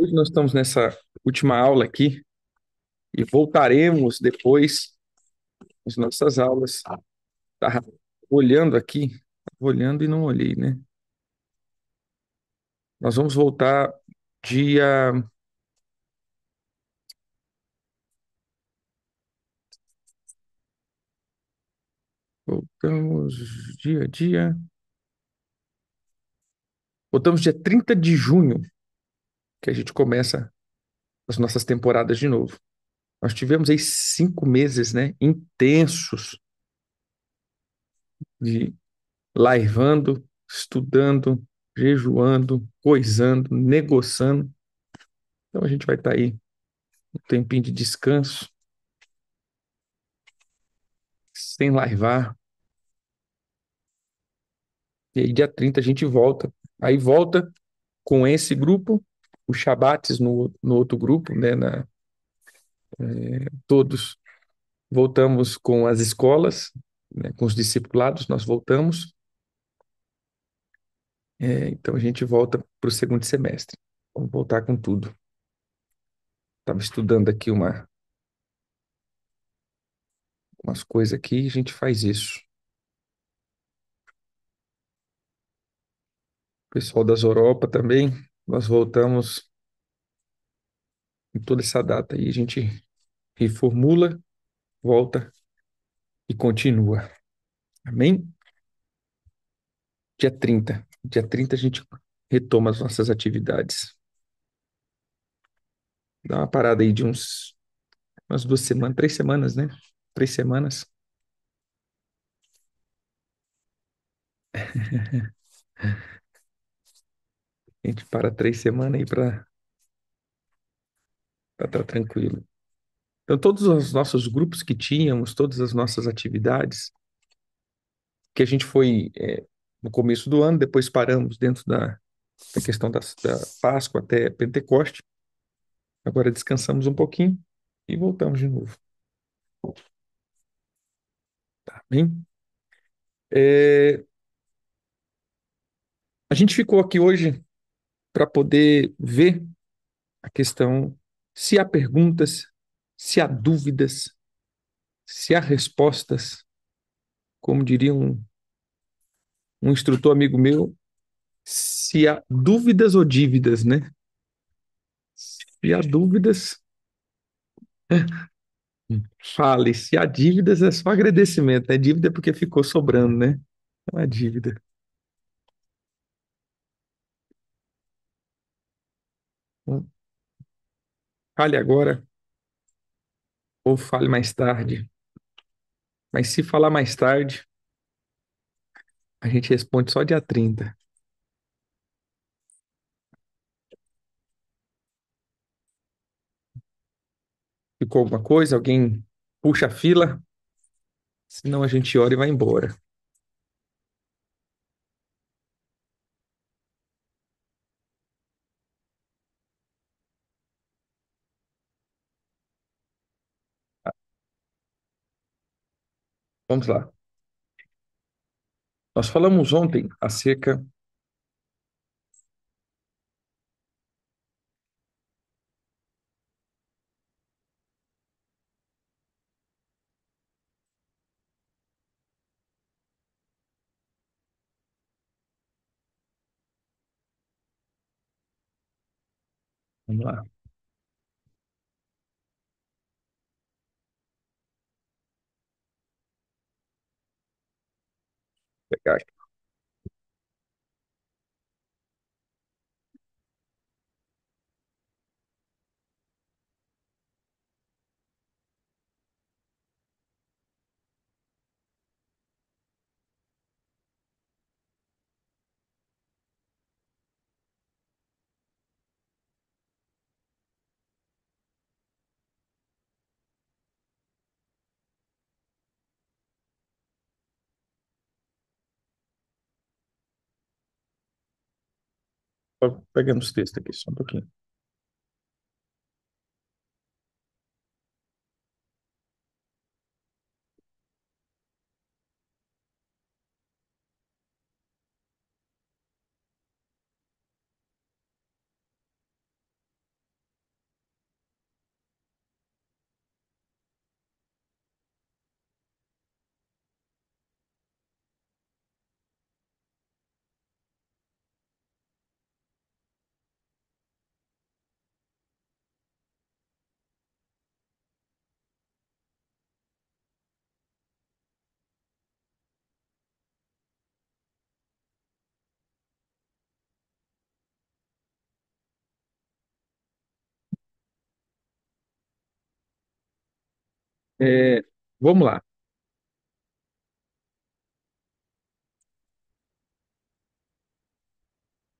Hoje nós estamos nessa última aula aqui e voltaremos depois às nossas aulas. Tá olhando aqui, olhando e não olhei, né? Nós vamos voltar dia, voltamos dia, voltamos dia 30 de junho, que a gente começa as nossas temporadas de novo. Nós tivemos aí 5 meses, né, intensos de laivando, estudando, jejuando, coisando, negociando. Então a gente vai estar aí um tempinho de descanso, sem laivar. E aí, dia 30 a gente volta. Aí volta com esse grupo, os Shabates no outro grupo, né? Todos voltamos com as escolas, né, com os discipulados, nós voltamos. Então a gente volta para o segundo semestre. Vamos voltar com tudo. Estava estudando aqui umas coisas aqui e a gente faz isso. O pessoal das Europa também, nós voltamos em toda essa data aí. A gente reformula, volta e continua. Amém? Dia 30 a gente retoma as nossas atividades. Dá uma parada aí de umas 2 semanas, 3 semanas, né? 3 semanas. A gente para 3 semanas aí para estar tranquilo. Então, todos os nossos grupos que tínhamos, todas as nossas atividades, que a gente foi no começo do ano, depois paramos dentro da questão da Páscoa até Pentecoste. Agora descansamos um pouquinho e voltamos de novo. Tá bem? É, a gente ficou aqui hoje para poder ver a questão se há perguntas, se há dúvidas, se há respostas, como diria um instrutor amigo meu, se há dúvidas ou dívidas, né? Se há dúvidas, fale. Se há dívidas, é só agradecimento, né? Dívida é porque ficou sobrando, né? Não é dívida. Então, fale agora ou fale mais tarde. Mas se falar mais tarde, a gente responde só dia 30. Ficou alguma coisa? Alguém puxa a fila? Senão a gente ora e vai embora. Vamos lá. Nós falamos ontem acerca. Vamos lá. Pegar aqui. Tô pegando os textos aqui, só um pouquinho. É, vamos lá.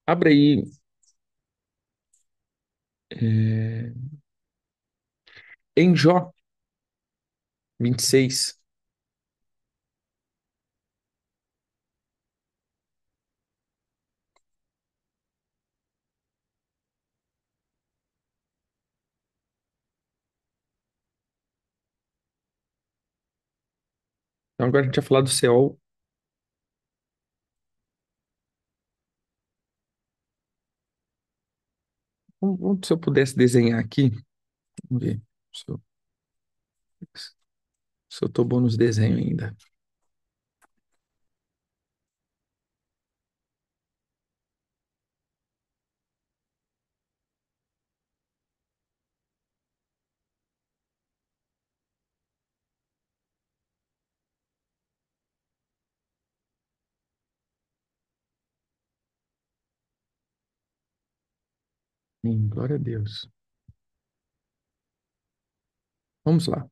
Abre aí, é, em Jó 26. Então agora a gente vai falar do Seol. Se eu pudesse desenhar aqui, vamos ver se eu, se eu tô bom nos desenhos ainda. Glória a Deus. Vamos lá.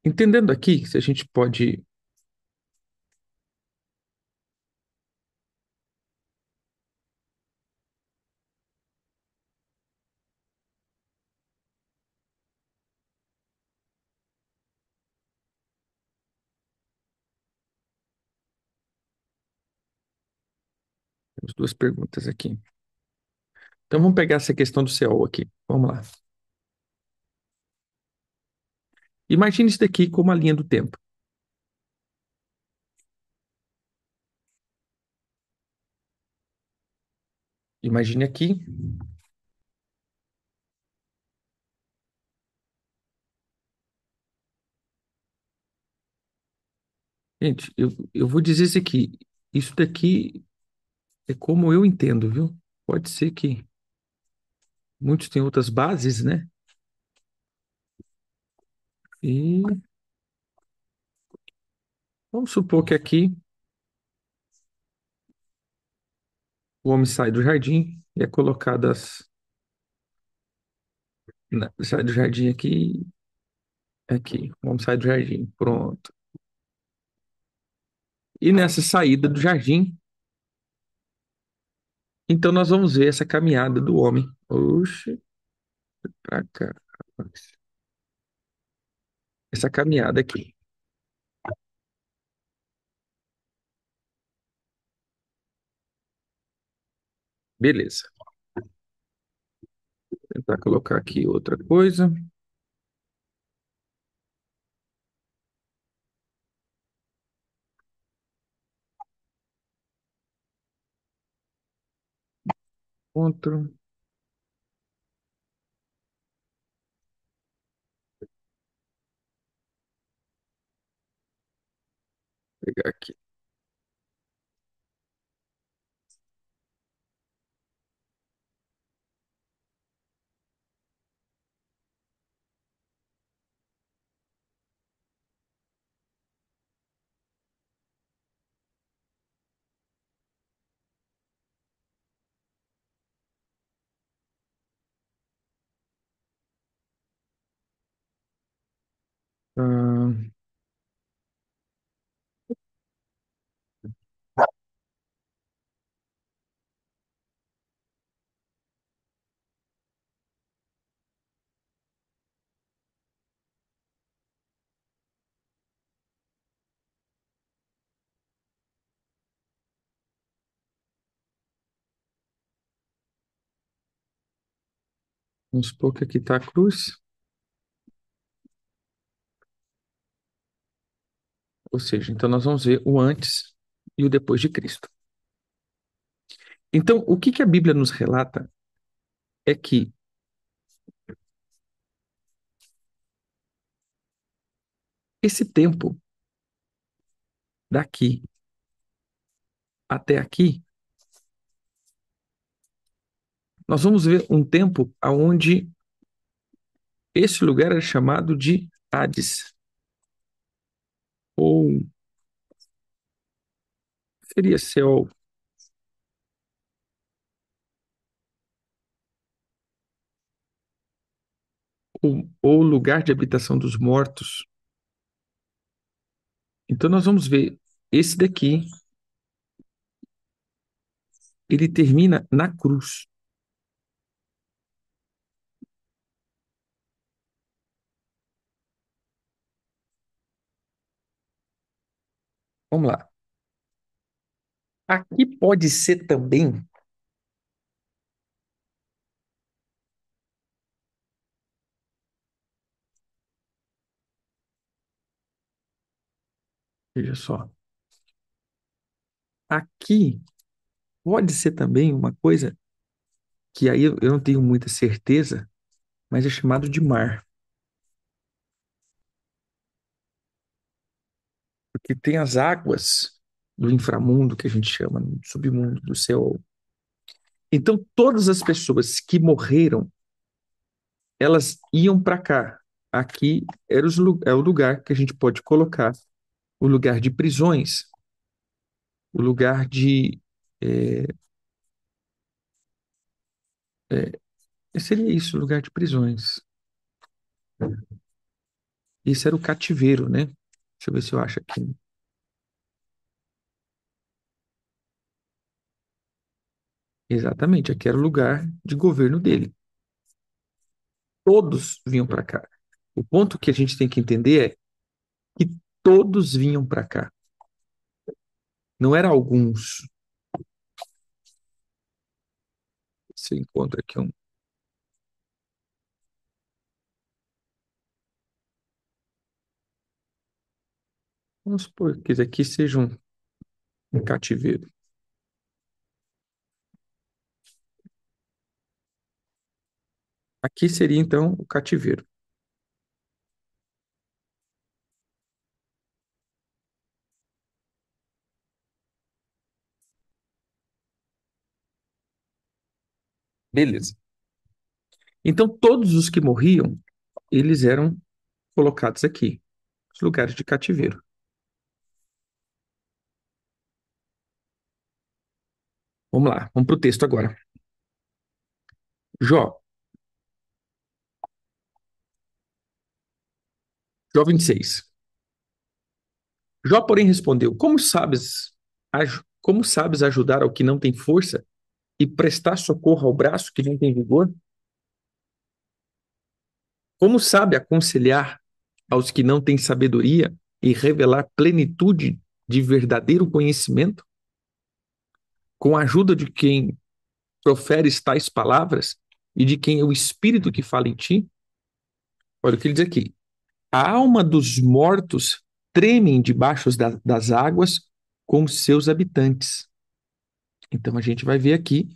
Entendendo aqui, se a gente pode. Temos duas perguntas aqui. Então vamos pegar essa questão do Seol aqui. Vamos lá. Imagine isso daqui como a linha do tempo. Imagine aqui. Gente, eu vou dizer isso aqui. Isso daqui é como eu entendo, viu? Pode ser que muitos têm outras bases, né? E vamos supor que aqui o homem sai do jardim e é colocado sai do jardim aqui, aqui. O homem sai do jardim, pronto. E nessa saída do jardim, então nós vamos ver essa caminhada do homem. Oxe, pra cá, rapaz. Essa caminhada aqui. Beleza. Vou tentar colocar aqui outra coisa. Outro. Vou pegar aqui. Ah, vamos supor que aqui está a cruz. Ou seja, então nós vamos ver o antes e o depois de Cristo. Então, o que que a Bíblia nos relata é que esse tempo daqui até aqui, nós vamos ver um tempo aonde esse lugar era chamado de Hades, ou seria Seol, ou lugar de habitação dos mortos. Então nós vamos ver esse daqui, ele termina na cruz. Vamos lá. Aqui pode ser também, veja só, aqui pode ser também uma coisa que aí eu não tenho muita certeza, mas é chamado de mar, porque tem as águas do inframundo, que a gente chama, do submundo, do céu. Então, todas as pessoas que morreram, elas iam para cá. Aqui é o lugar que a gente pode colocar o lugar de prisões, o lugar de. É, seria isso, lugar de prisões. Esse era o cativeiro, né? Deixa eu ver se eu acho aqui. Exatamente, aqui era o lugar de governo dele. Todos vinham para cá. O ponto que a gente tem que entender é que todos vinham para cá. Não era alguns. Você encontra aqui um. Vamos supor que isso aqui seja um cativeiro. Aqui seria então o cativeiro. Beleza. Então todos os que morriam, eles eram colocados aqui, os lugares de cativeiro. Vamos lá, vamos para o texto agora. Jó, Jó 26. Jó, porém, respondeu: como sabes ajudar ao que não tem força e prestar socorro ao braço que não tem vigor? Como sabe aconselhar aos que não têm sabedoria e revelar plenitude de verdadeiro conhecimento? Com a ajuda de quem profere tais palavras e de quem é o Espírito que fala em ti? Olha o que ele diz aqui. A alma dos mortos tremem debaixo das águas com seus habitantes. Então a gente vai ver aqui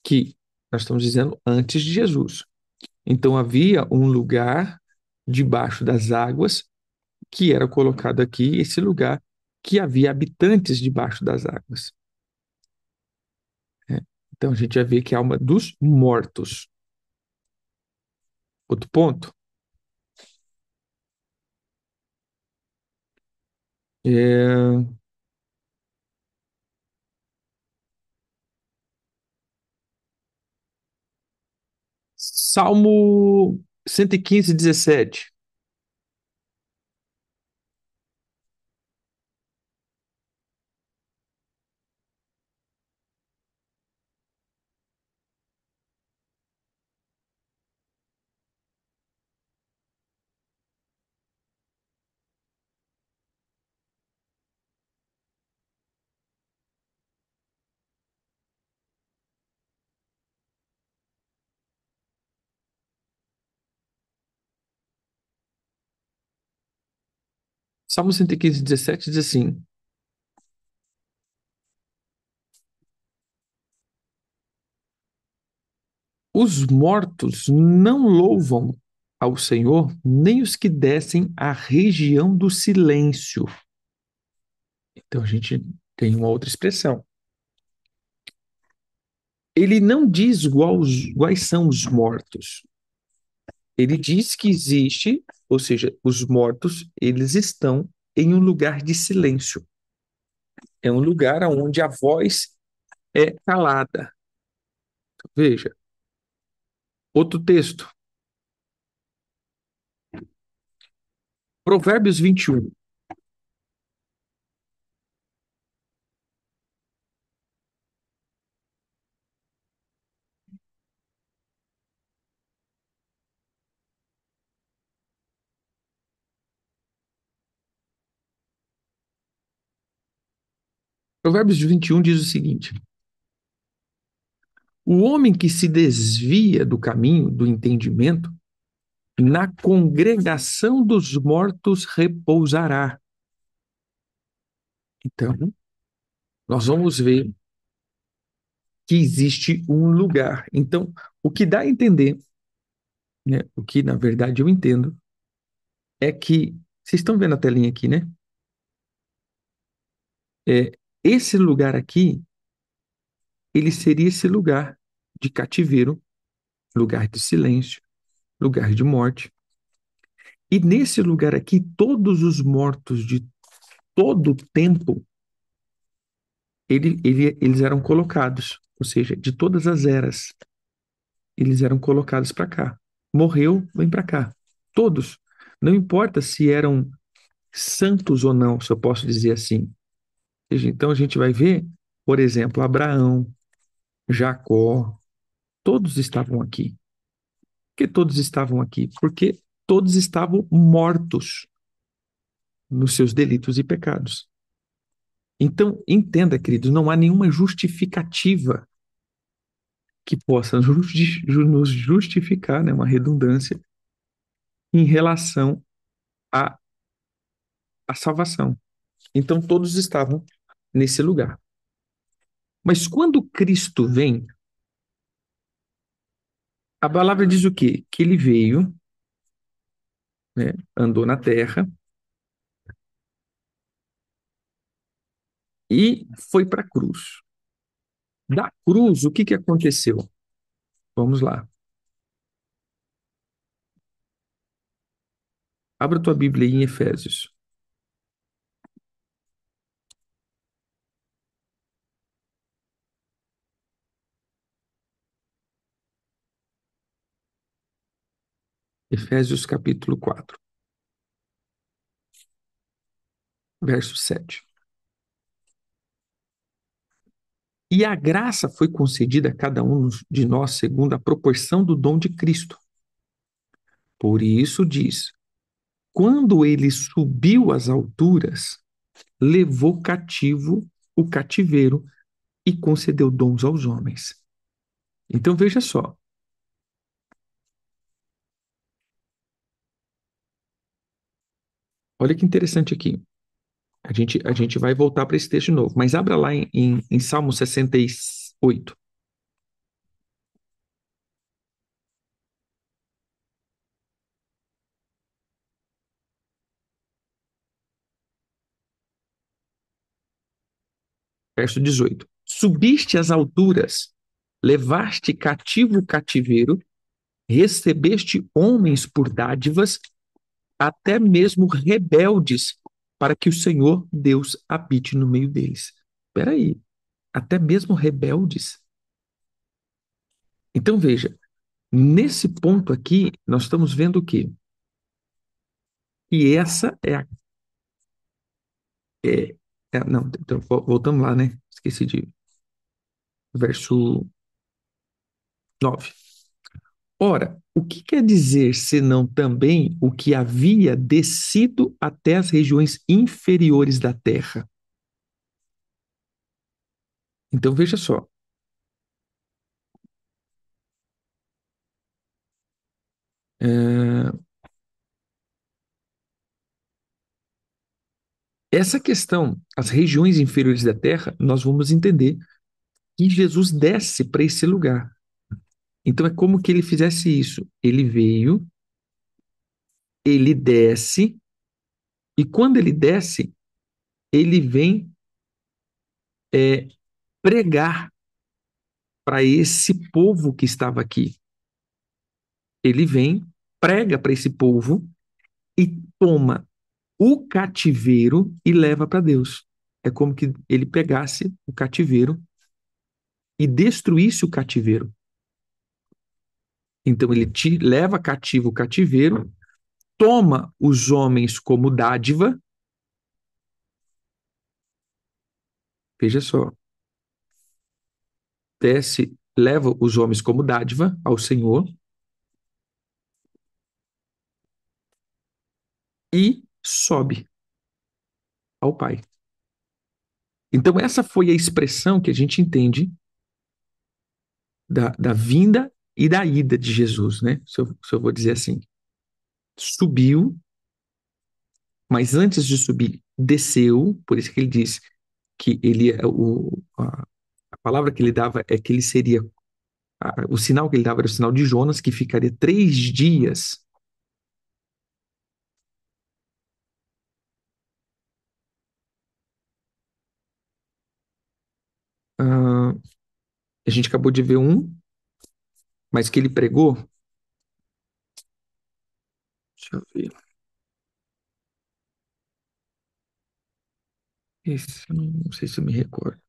que nós estamos dizendo antes de Jesus. Então havia um lugar debaixo das águas que era colocado aqui, esse lugar que havia habitantes debaixo das águas. Né? Então a gente vai ver que é a alma dos mortos. Outro ponto é Salmo 115, 17. Salmo 115, 17 diz assim: os mortos não louvam ao Senhor, nem os que descem à região do silêncio. Então a gente tem uma outra expressão. Ele não diz quais são os mortos. Ele diz que existe, ou seja, os mortos, eles estão em um lugar de silêncio. É um lugar onde a voz é calada. Veja, outro texto. Provérbios 21. Provérbios 21 diz o seguinte: o homem que se desvia do caminho do entendimento, na congregação dos mortos repousará. Então, nós vamos ver que existe um lugar. Então, o que dá a entender, né, o que na verdade eu entendo, é que, vocês estão vendo a telinha aqui, né? É, esse lugar aqui, ele seria esse lugar de cativeiro, lugar de silêncio, lugar de morte. E nesse lugar aqui, todos os mortos de todo o tempo, eles eram colocados, ou seja, de todas as eras, eles eram colocados para cá. Morreu, vem para cá. Todos. Não importa se eram santos ou não, se eu posso dizer assim. Então a gente vai ver, por exemplo, Abraão, Jacó, todos estavam aqui. Por que todos estavam aqui? Porque todos estavam mortos nos seus delitos e pecados. Então, entenda, queridos, não há nenhuma justificativa que possa nos justificar, né, uma redundância, em relação à, à salvação. Então, todos estavam nesse lugar. Mas quando Cristo vem, a palavra diz o quê? Que ele veio, né, andou na terra e foi para a cruz. Da cruz, o que que aconteceu? Vamos lá. Abra tua Bíblia aí em Efésios. Efésios capítulo 4, verso 7. E a graça foi concedida a cada um de nós segundo a proporção do dom de Cristo. Por isso diz: quando ele subiu às alturas, levou cativo o cativeiro e concedeu dons aos homens. Então veja só, olha que interessante aqui. A gente vai voltar para esse texto de novo, mas abra lá em Salmo 68, verso 18. Subiste às alturas, levaste cativo o cativeiro, recebeste homens por dádivas, até mesmo rebeldes, para que o Senhor Deus habite no meio deles. Espera aí, até mesmo rebeldes? Então veja, nesse ponto aqui, nós estamos vendo o quê? E essa é a. É, não, então, voltamos lá, né? Esqueci de. Verso 9. Ora, o que quer dizer senão também o que havia descido até as regiões inferiores da terra? Então veja só. é, Essa questão, as regiões inferiores da terra, nós vamos entender que Jesus desce para esse lugar. Então é como que ele fizesse isso. Ele veio, ele desce, e quando ele desce, ele vem é, pregar para esse povo que estava aqui. Ele vem, prega para esse povo e toma o cativeiro e leva para Deus. É como que ele pegasse o cativeiro e destruísse o cativeiro. Então ele te leva cativo o cativeiro toma os homens como dádiva, veja só, desce, leva os homens como dádiva ao Senhor e sobe ao Pai. Então, essa foi a expressão que a gente entende da vinda e da ida de Jesus, né? Se eu vou dizer assim. Subiu, mas antes de subir, desceu, por isso que ele diz que ele a palavra que ele dava é que ele seria, o sinal que ele dava era o sinal de Jonas, que ficaria 3 dias. ah, a gente acabou de ver um, mas que ele pregou, deixa eu ver, esse, eu não sei se eu me recordo.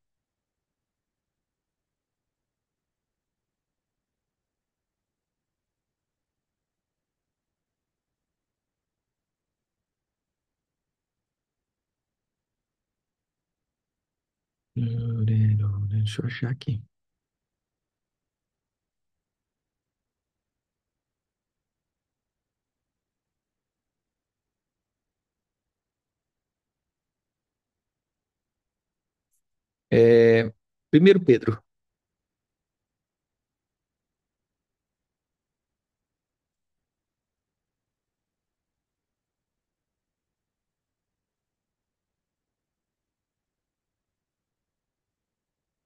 Deixa eu achar aqui. É, 1 Pedro.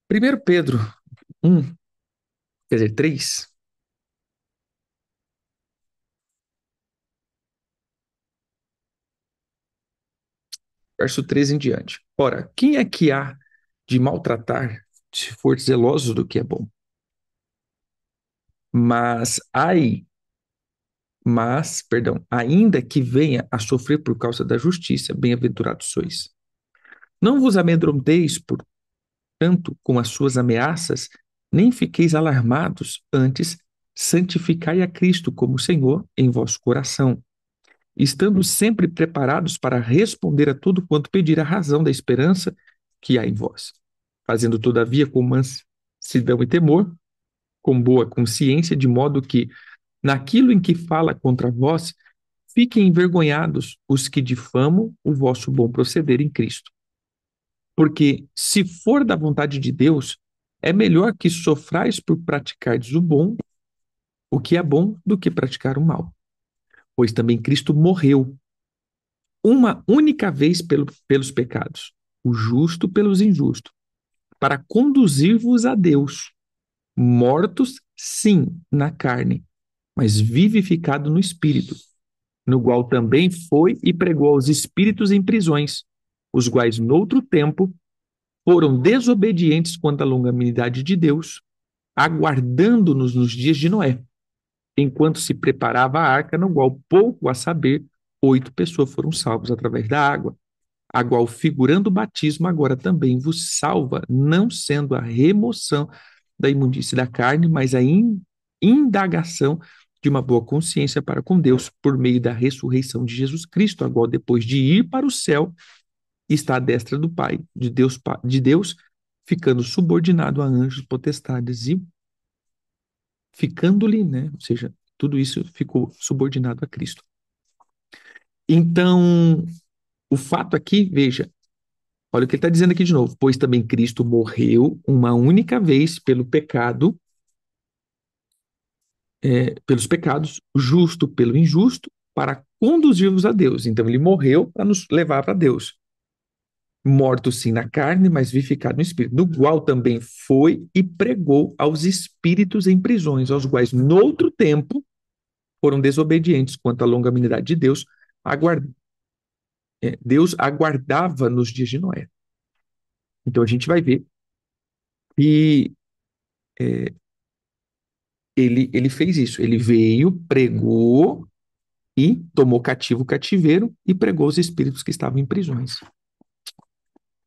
Primeiro Pedro 1, quer dizer, 3, verso 13 em diante. Ora, quem é que há de maltratar, se for zeloso do que é bom? Mas, perdão, ainda que venha a sofrer por causa da justiça, bem-aventurados sois. Não vos amedronteis, portanto, com as suas ameaças, nem fiqueis alarmados, antes santificai a Cristo como Senhor em vosso coração, estando sempre preparados para responder a tudo quanto pedir a razão da esperança que há em vós, fazendo todavia com mansidão e temor, com boa consciência, de modo que, naquilo em que fala contra vós, fiquem envergonhados os que difamam o vosso bom proceder em Cristo. Porque, se for da vontade de Deus, é melhor que sofrais por praticardes o que é bom, do que praticar o mal. Pois também Cristo morreu uma única vez pelos pecados, o justo pelos injustos, para conduzir-vos a Deus, mortos, sim, na carne, mas vivificado no espírito, no qual também foi e pregou aos espíritos em prisões, os quais, noutro tempo, foram desobedientes quanto à longanimidade de Deus, aguardando-nos nos dias de Noé, enquanto se preparava a arca, no qual, pouco a saber, 8 pessoas foram salvas através da água, a qual, figurando o batismo, agora também vos salva, não sendo a remoção da imundície da carne, mas a indagação de uma boa consciência para com Deus, por meio da ressurreição de Jesus Cristo, a qual, depois de ir para o céu, está à destra do Pai, de Deus, ficando subordinado a anjos, potestades e ficando-lhe, né? Ou seja, tudo isso ficou subordinado a Cristo. Então, o fato aqui, veja, olha o que ele está dizendo aqui de novo, pois também Cristo morreu uma única vez pelos pecados, justo pelo injusto, para conduzir-vos a Deus. Então, ele morreu para nos levar para Deus. Morto sim na carne, mas vivificado no espírito, do qual também foi e pregou aos espíritos em prisões, aos quais, noutro tempo, foram desobedientes quanto à longanimidade de Deus, aguard... Deus aguardava nos dias de Noé. Então a gente vai ver que é, ele fez isso. Ele veio, pregou e tomou cativo o cativeiro e pregou os espíritos que estavam em prisões.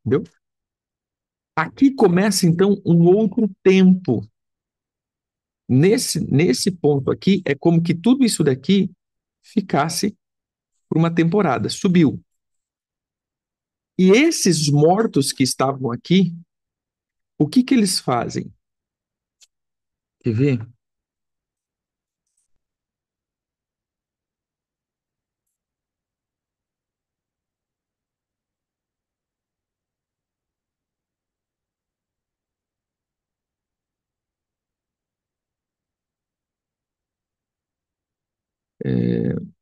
Entendeu? Aqui começa então um outro tempo. Nesse ponto aqui, é como que tudo isso daqui ficasse por uma temporada, subiu. E esses mortos que estavam aqui, o que que eles fazem? Quer ver? É,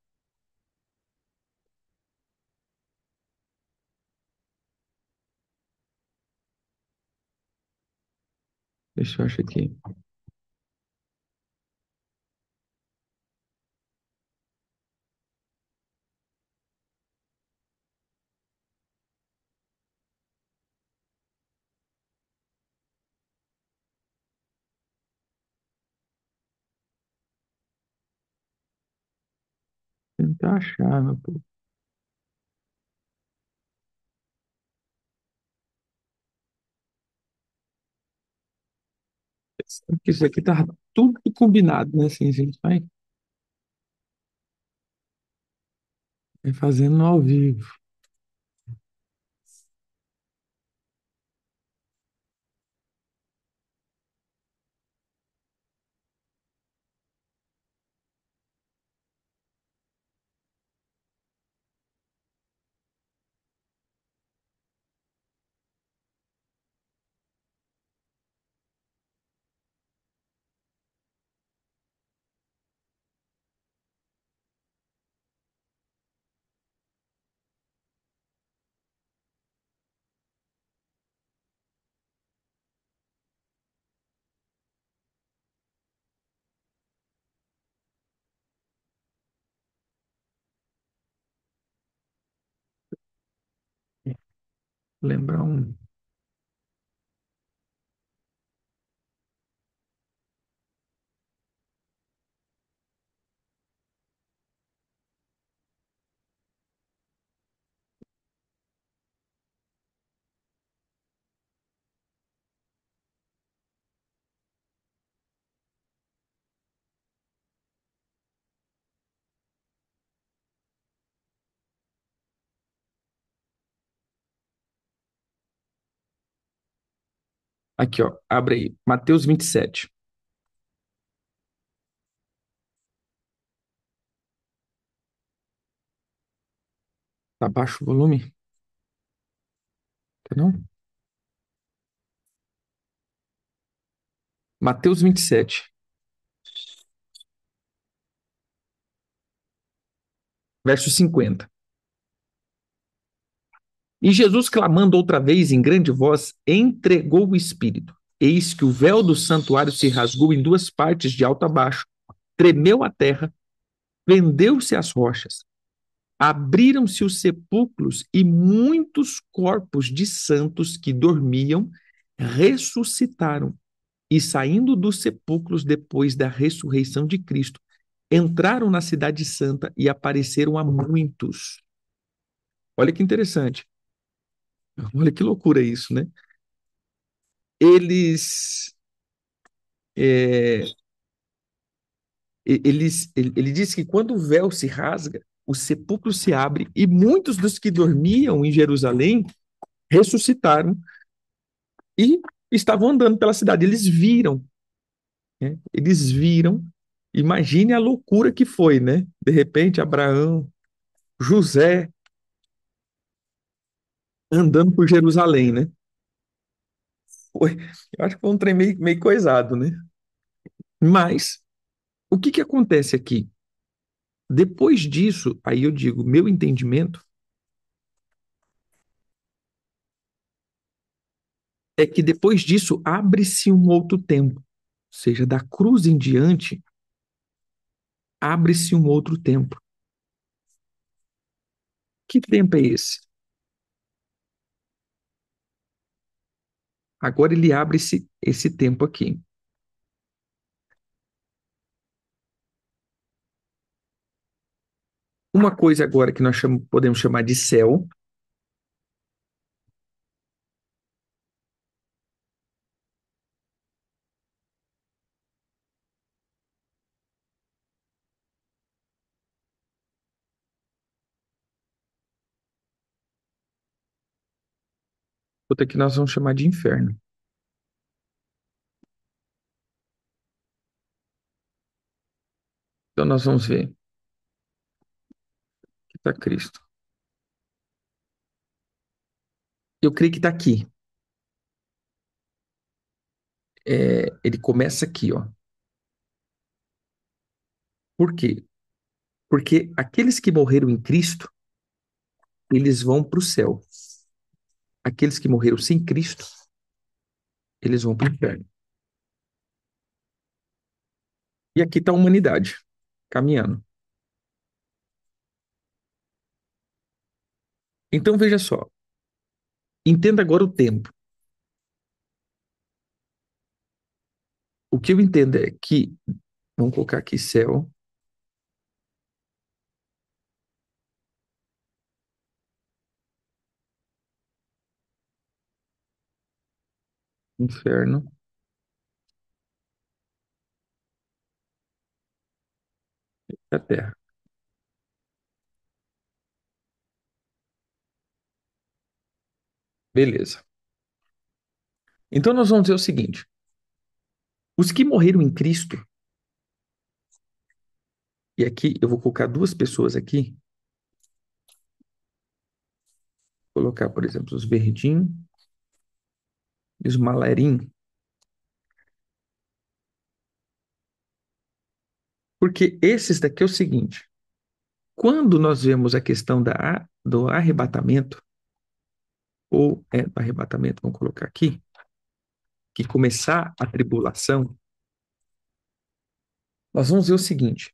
deixa eu achar aqui. Tentar achar, meu povo. Porque isso aqui tá tudo combinado, né? Assim, a gente vai fazendo ao vivo. Lembrar um. Aqui, ó. Abre aí. Mateus 27. Tá baixo o volume? Tá não? Mateus 27, verso 50. E Jesus, clamando outra vez em grande voz, entregou o Espírito. Eis que o véu do santuário se rasgou em duas partes, de alto a baixo, tremeu a terra, fendeu-se as rochas, abriram-se os sepulcros e muitos corpos de santos que dormiam ressuscitaram. E saindo dos sepulcros depois da ressurreição de Cristo, entraram na Cidade Santa e apareceram a muitos. Olha que interessante. Olha que loucura isso, né? Eles, é, ele diz que quando o véu se rasga, o sepulcro se abre e muitos dos que dormiam em Jerusalém ressuscitaram e estavam andando pela cidade. Eles viram, né? Eles viram. Imagine a loucura que foi, né? De repente, Abraão, José andando por Jerusalém, né? Foi, eu acho que foi um trem meio coisado, né? Mas o que que acontece aqui? Depois disso, aí eu digo, meu entendimento é que depois disso abre-se um outro tempo. Ou seja, da cruz em diante, abre-se um outro tempo. Que tempo é esse? Agora ele abre-se esse tempo aqui. Uma coisa agora que nós podemos chamar de céu, Outra que nós vamos chamar de inferno. Então nós vamos ver que está Cristo. Eu creio que está aqui. Ele começa aqui, ó. Por quê? Porque aqueles que morreram em Cristo, eles vão para o céu. Aqueles que morreram sem Cristo, eles vão para o inferno. E aqui está a humanidade, caminhando. Então veja só, entenda agora o tempo. O que eu entendo é que, vamos colocar aqui céu, inferno, e a terra. Beleza. Então nós vamos dizer o seguinte: os que morreram em Cristo, e aqui eu vou colocar duas pessoas aqui, colocar, por exemplo, os verdinhos e os malarim, porque esses daqui é o seguinte: quando nós vemos a questão do arrebatamento, ou do arrebatamento, vamos colocar aqui, que começar a tribulação, nós vamos ver o seguinte: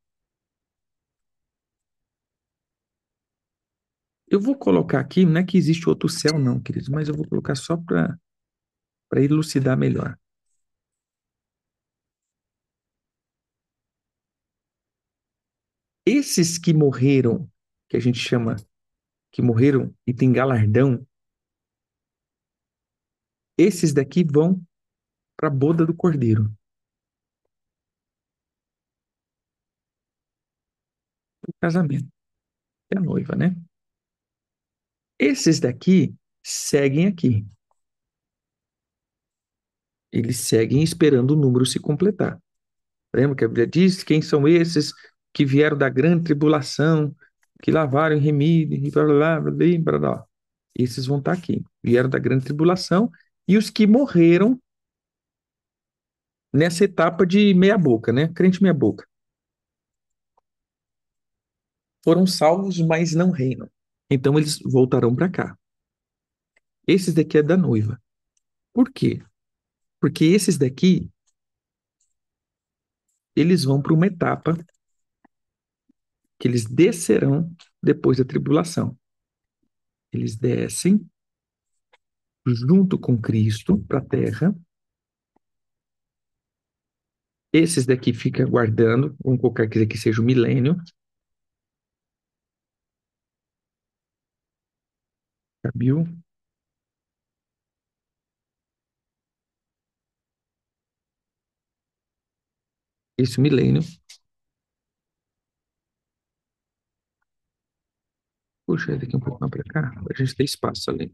eu vou colocar aqui, não é que existe outro céu, não, queridos, mas eu vou colocar só para elucidar melhor. Esses que morreram, que a gente chama, que morreram e tem galardão, esses daqui vão para a boda do cordeiro, o casamento, é a noiva, né? Esses daqui seguem aqui. Eles seguem esperando o número se completar. Lembra que a Bíblia diz quem são esses que vieram da grande tribulação, que lavaram em remido, e blá, blá, blá, blá, blá, blá. Esses vão estar aqui. Vieram da grande tribulação e os que morreram nessa etapa de meia boca, né? Crente meia boca. Foram salvos, mas não reinam. Então eles voltarão para cá. Esses daqui é da noiva. Por quê? Porque esses daqui, eles vão para uma etapa que eles descerão depois da tribulação. Eles descem junto com Cristo para a terra. Esses daqui ficam aguardando, vamos colocar que aqui seja o milênio, tá, viu? Esse milênio. Puxa, daqui um pouco mais para cá, a gente tem espaço ali.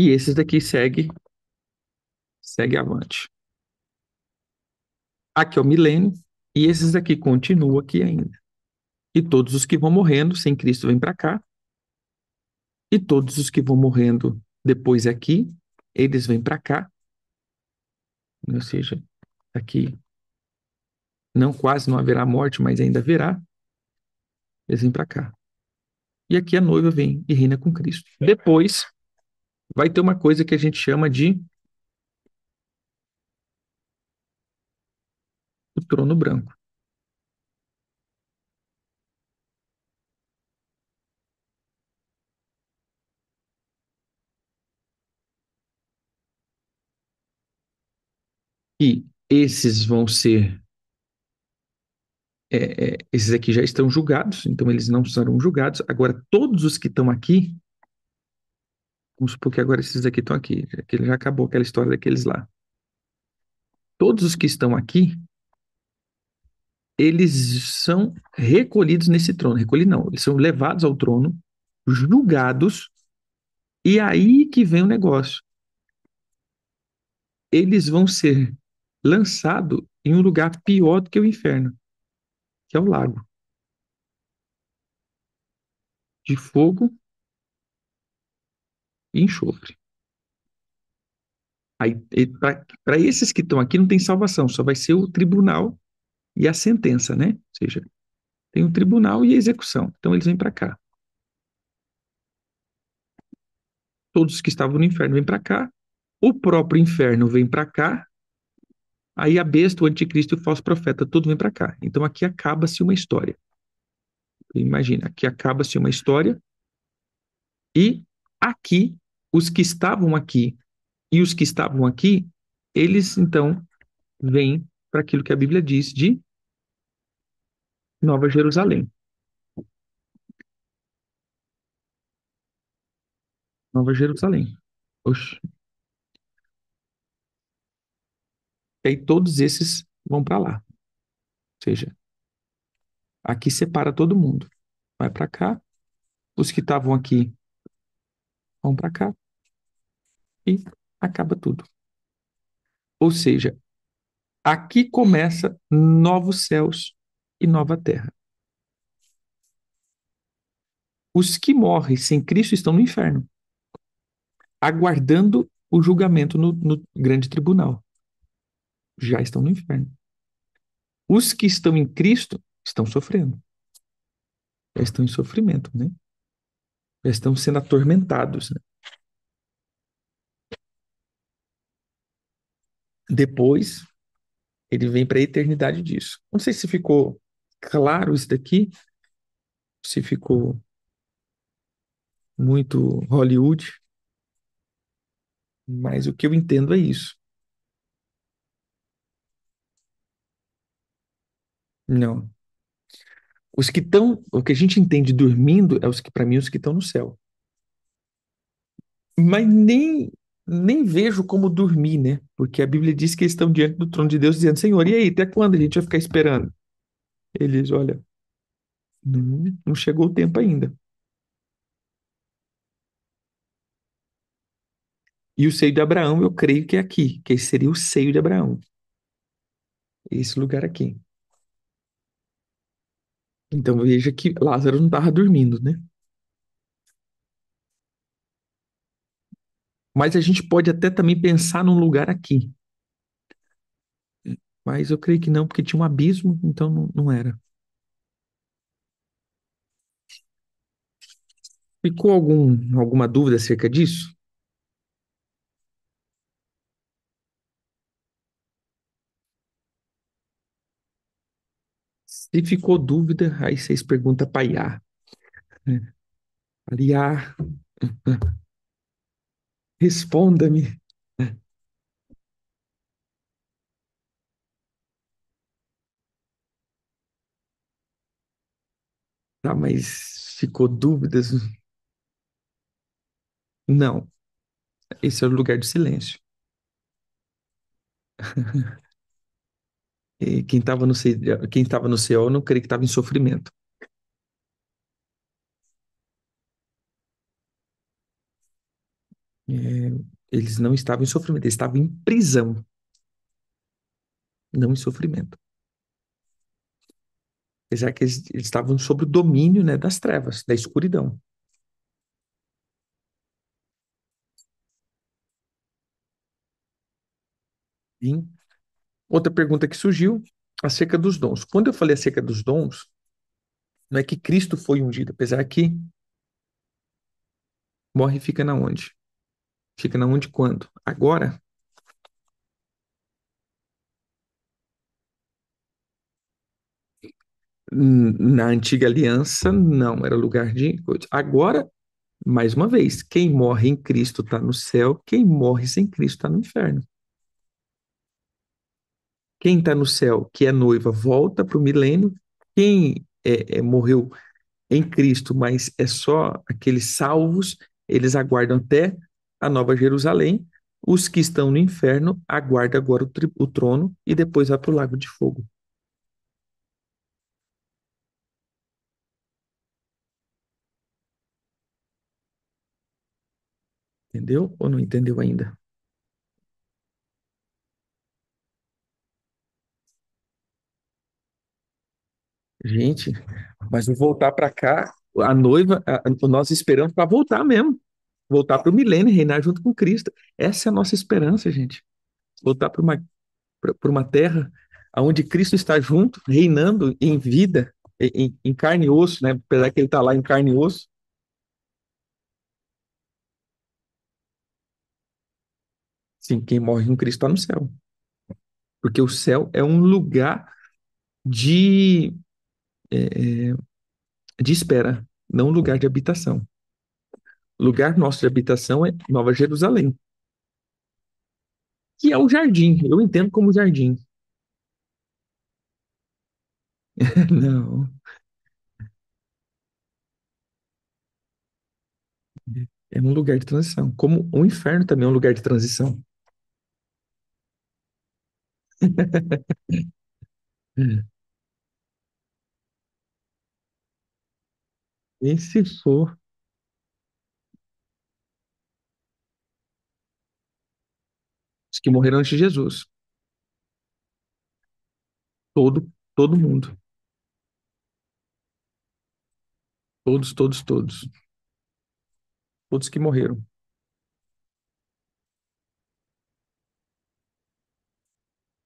E esses daqui segue avante. Aqui é o milênio, e esses daqui continuam aqui ainda. E todos os que vão morrendo sem Cristo vêm para cá, e todos os que vão morrendo depois aqui, eles vêm para cá, ou seja, aqui não quase não haverá morte, mas ainda haverá. Eles vêm para cá. E aqui a noiva vem e reina com Cristo. Depois vai ter uma coisa que a gente chama de o trono branco. E esses vão ser, esses aqui já estão julgados, então eles não serão julgados. Agora, todos os que estão aqui, vamos supor que agora esses aqui estão aqui, que já acabou aquela história daqueles lá. Todos os que estão aqui, eles são recolhidos nesse trono. Recolhidos não, eles são levados ao trono, julgados, e aí que vem o negócio. Eles vão ser lançados em um lugar pior do que o inferno, que é o lago de fogo e enxofre. Aí, para esses que estão aqui, não tem salvação, só vai ser o tribunal e a sentença, né? Ou seja, tem o tribunal e a execução. Então eles vêm para cá. Todos que estavam no inferno vêm para cá. O próprio inferno vem para cá. Aí a besta, o anticristo e o falso profeta, tudo vem para cá. Então aqui acaba-se uma história. Imagina, aqui acaba-se uma história e aqui, os que estavam aqui e os que estavam aqui, eles então vêm para aquilo que a Bíblia diz de Nova Jerusalém. Nova Jerusalém. Oxe. E aí todos esses vão para lá. Ou seja, aqui separa todo mundo. Vai para cá, os que estavam aqui vão para cá e acaba tudo. Ou seja, aqui começa novos céus e nova terra. Os que morrem sem Cristo estão no inferno, aguardando o julgamento no grande tribunal. Já estão no inferno. Os que estão em Cristo estão sofrendo, já estão em sofrimento, né? Já estão sendo atormentados, né? Depois, ele vem para a eternidade disso. Não sei se ficou claro isso daqui, se ficou muito Hollywood, mas o que eu entendo é isso. Não. Os que estão, o que a gente entende dormindo é os que, para mim, os que estão no céu. Mas nem vejo como dormir, né? Porque a Bíblia diz que eles estão diante do trono de Deus dizendo, Senhor, e aí, até quando a gente vai ficar esperando? Eles, olha, não chegou o tempo ainda. E o seio de Abraão, eu creio que é aqui, que esse seria o seio de Abraão, esse lugar aqui. Então veja que Lázaro não estava dormindo, né? Mas a gente pode até também pensar num lugar aqui. Mas eu creio que não, porque tinha um abismo, então não era. Ficou alguma dúvida acerca disso? Se ficou dúvida, aí vocês perguntam para Iá, né? Iá, responda-me. Tá, mas ficou dúvidas? Não, esse é o lugar do silêncio. E quem estava no céu, eu não creio que estava em sofrimento. É, eles não estavam em sofrimento, eles estavam em prisão, não em sofrimento. Apesar que eles estavam sob o domínio, né, das trevas, da escuridão. E outra pergunta que surgiu, acerca dos dons. Quando eu falei acerca dos dons, Não é que Cristo foi ungido, apesar que morre e fica na onde? Fica na onde quando? Agora, na antiga aliança, não, era lugar de coisa. Agora, mais uma vez, quem morre em Cristo está no céu, quem morre sem Cristo está no inferno. Quem está no céu, que é noiva, volta para o milênio. Quem morreu em Cristo, mas é só aqueles salvos, eles aguardam até a Nova Jerusalém. Os que estão no inferno aguardam agora o trono e depois vai para o lago de fogo. Entendeu? Ou não entendeu ainda? Gente, mas o voltar para cá, a noiva, nós esperamos para voltar mesmo. Voltar para o milênio, reinar junto com Cristo. Essa é a nossa esperança, gente. Voltar para uma terra onde Cristo está junto, reinando em vida, em carne e osso, né? Apesar que ele está lá em carne e osso. Sim, quem morre com Cristo está no céu. Porque o céu é um lugar de, é, de espera, não um lugar de habitação. O lugar nosso de habitação é Nova Jerusalém, que é o jardim. Eu entendo como jardim. Não, é um lugar de transição. Como o inferno também é um lugar de transição. E se for os que morreram antes de Jesus? Todo mundo. Todos, todos, todos. Todos que morreram.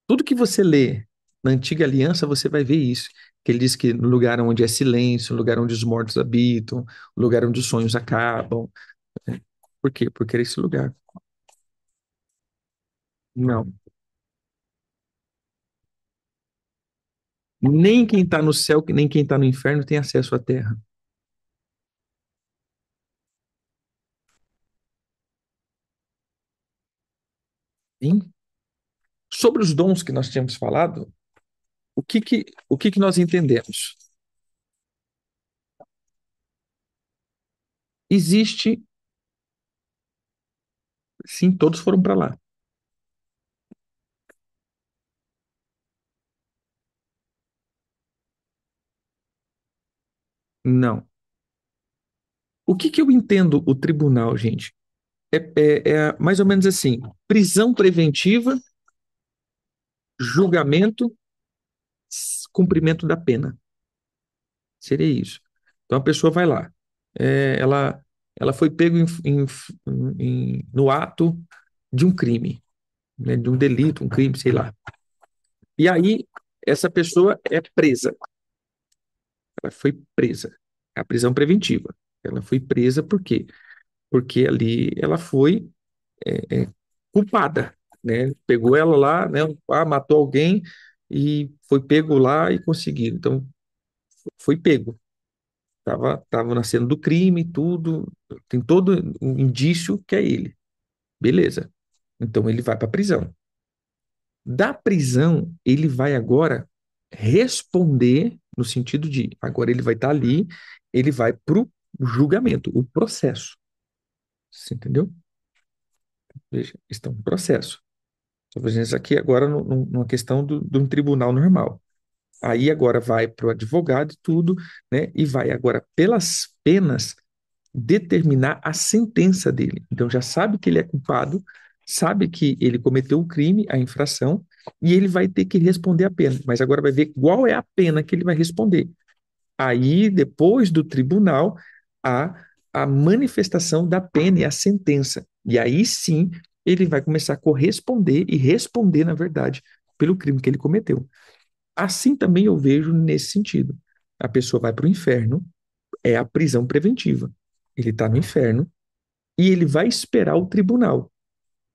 Tudo que você lê na antiga aliança, você vai ver isso. Que ele diz que no lugar onde é silêncio, no lugar onde os mortos habitam, no lugar onde os sonhos acabam. Por quê? Porque era esse lugar. Não. Nem quem está no céu, nem quem está no inferno tem acesso à terra. Sim? Sobre os dons que nós tínhamos falado, o que que nós entendemos? Existe, sim, todos foram para lá. Não. O que que eu entendo o tribunal, gente? É mais ou menos assim: prisão preventiva, julgamento, cumprimento da pena. Seria isso. Então a pessoa vai lá. Ela foi pego no ato de um crime, né, de um delito, um crime, sei lá. E aí essa pessoa é presa. Ela foi presa. É a prisão preventiva. Ela foi presa por quê? Porque ali ela foi é, culpada, né? Pegou ela lá, né? Matou alguém e foi pego lá e conseguiu. Então, foi pego. Tava na cena do crime, tudo. Tem todo um indício que é ele. Beleza. Então, ele vai para a prisão. Da prisão, ele vai agora responder no sentido de, agora ele vai estar ali, ele vai para o julgamento, o processo. Você entendeu? Veja, estão no processo. Estou fazendo isso aqui agora numa questão de um tribunal normal. Aí agora vai para o advogado e tudo, né? E vai agora, pelas penas, determinar a sentença dele. Então já sabe que ele é culpado, sabe que ele cometeu o crime, a infração, e ele vai ter que responder a pena. Mas agora vai ver qual é a pena que ele vai responder. Aí, depois do tribunal, há a manifestação da pena e a sentença. E aí sim ele vai começar a corresponder e responder, na verdade, pelo crime que ele cometeu. Assim também eu vejo nesse sentido. A pessoa vai para o inferno, é a prisão preventiva. Ele está no inferno e ele vai esperar o tribunal.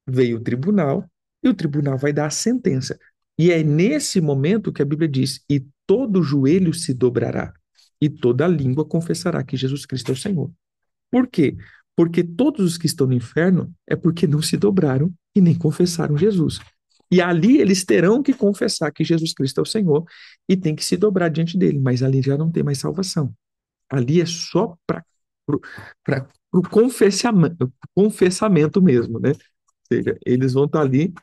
Veio o tribunal e o tribunal vai dar a sentença. E é nesse momento que a Bíblia diz: e todo joelho se dobrará e toda língua confessará que Jesus Cristo é o Senhor. Por quê? Porque todos os que estão no inferno é porque não se dobraram e nem confessaram Jesus. E ali eles terão que confessar que Jesus Cristo é o Senhor e tem que se dobrar diante dele, mas ali já não tem mais salvação. Ali é só para o confessamento mesmo, né? Ou seja, eles vão estar ali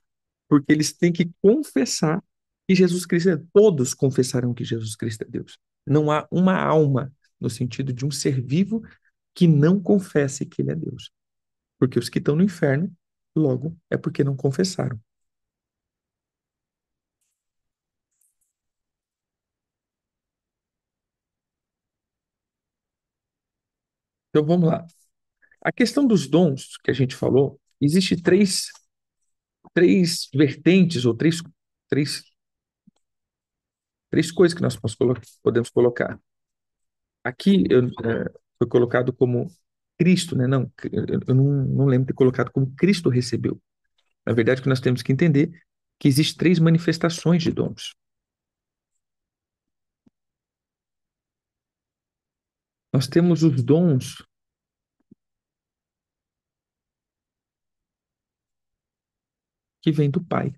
porque eles têm que confessar que Jesus Cristo é. Todos confessarão que Jesus Cristo é Deus. Não há uma alma, no sentido de um ser vivo, que não confesse que ele é Deus. Porque os que estão no inferno, logo, é porque não confessaram. Então vamos lá. A questão dos dons que a gente falou, existe três vertentes ou três, três coisas que nós podemos colocar. Aqui foi colocado como Cristo, né? Não, eu não lembro de ter colocado como Cristo recebeu. Na verdade, o que nós temos que entender é que existem três manifestações de dons. Nós temos os dons que vêm do Pai.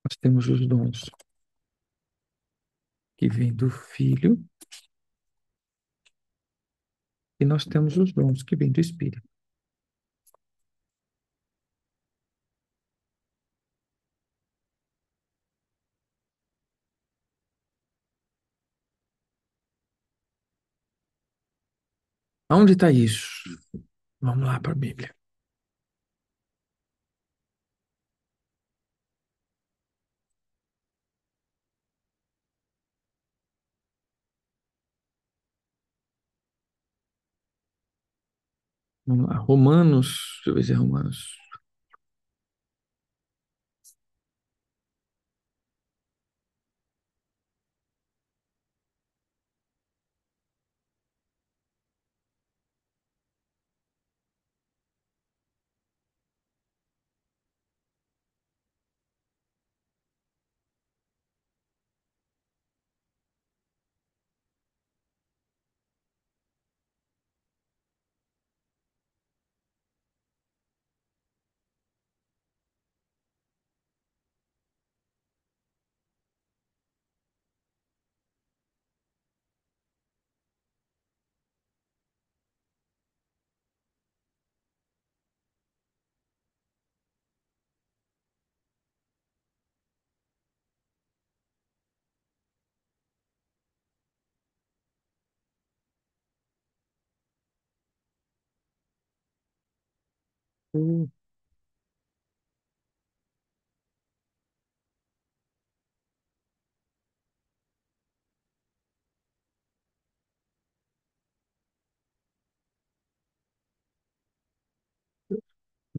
Nós temos os dons que vêm do Filho e nós temos os dons que vêm do Espírito. Aonde está isso? Vamos lá para a Bíblia. Vamos lá. Romanos, deixa eu ver se é Romanos.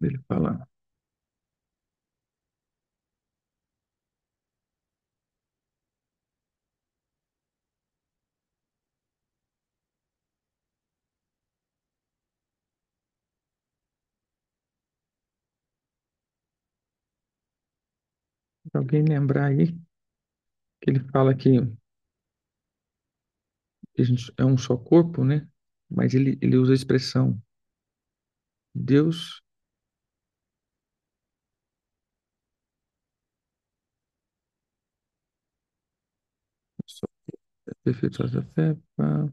Ele fala. Se alguém lembrar aí que ele fala que a gente é um só corpo, né? Mas ele usa a expressão Deus só é perfeito só da fé. Pá.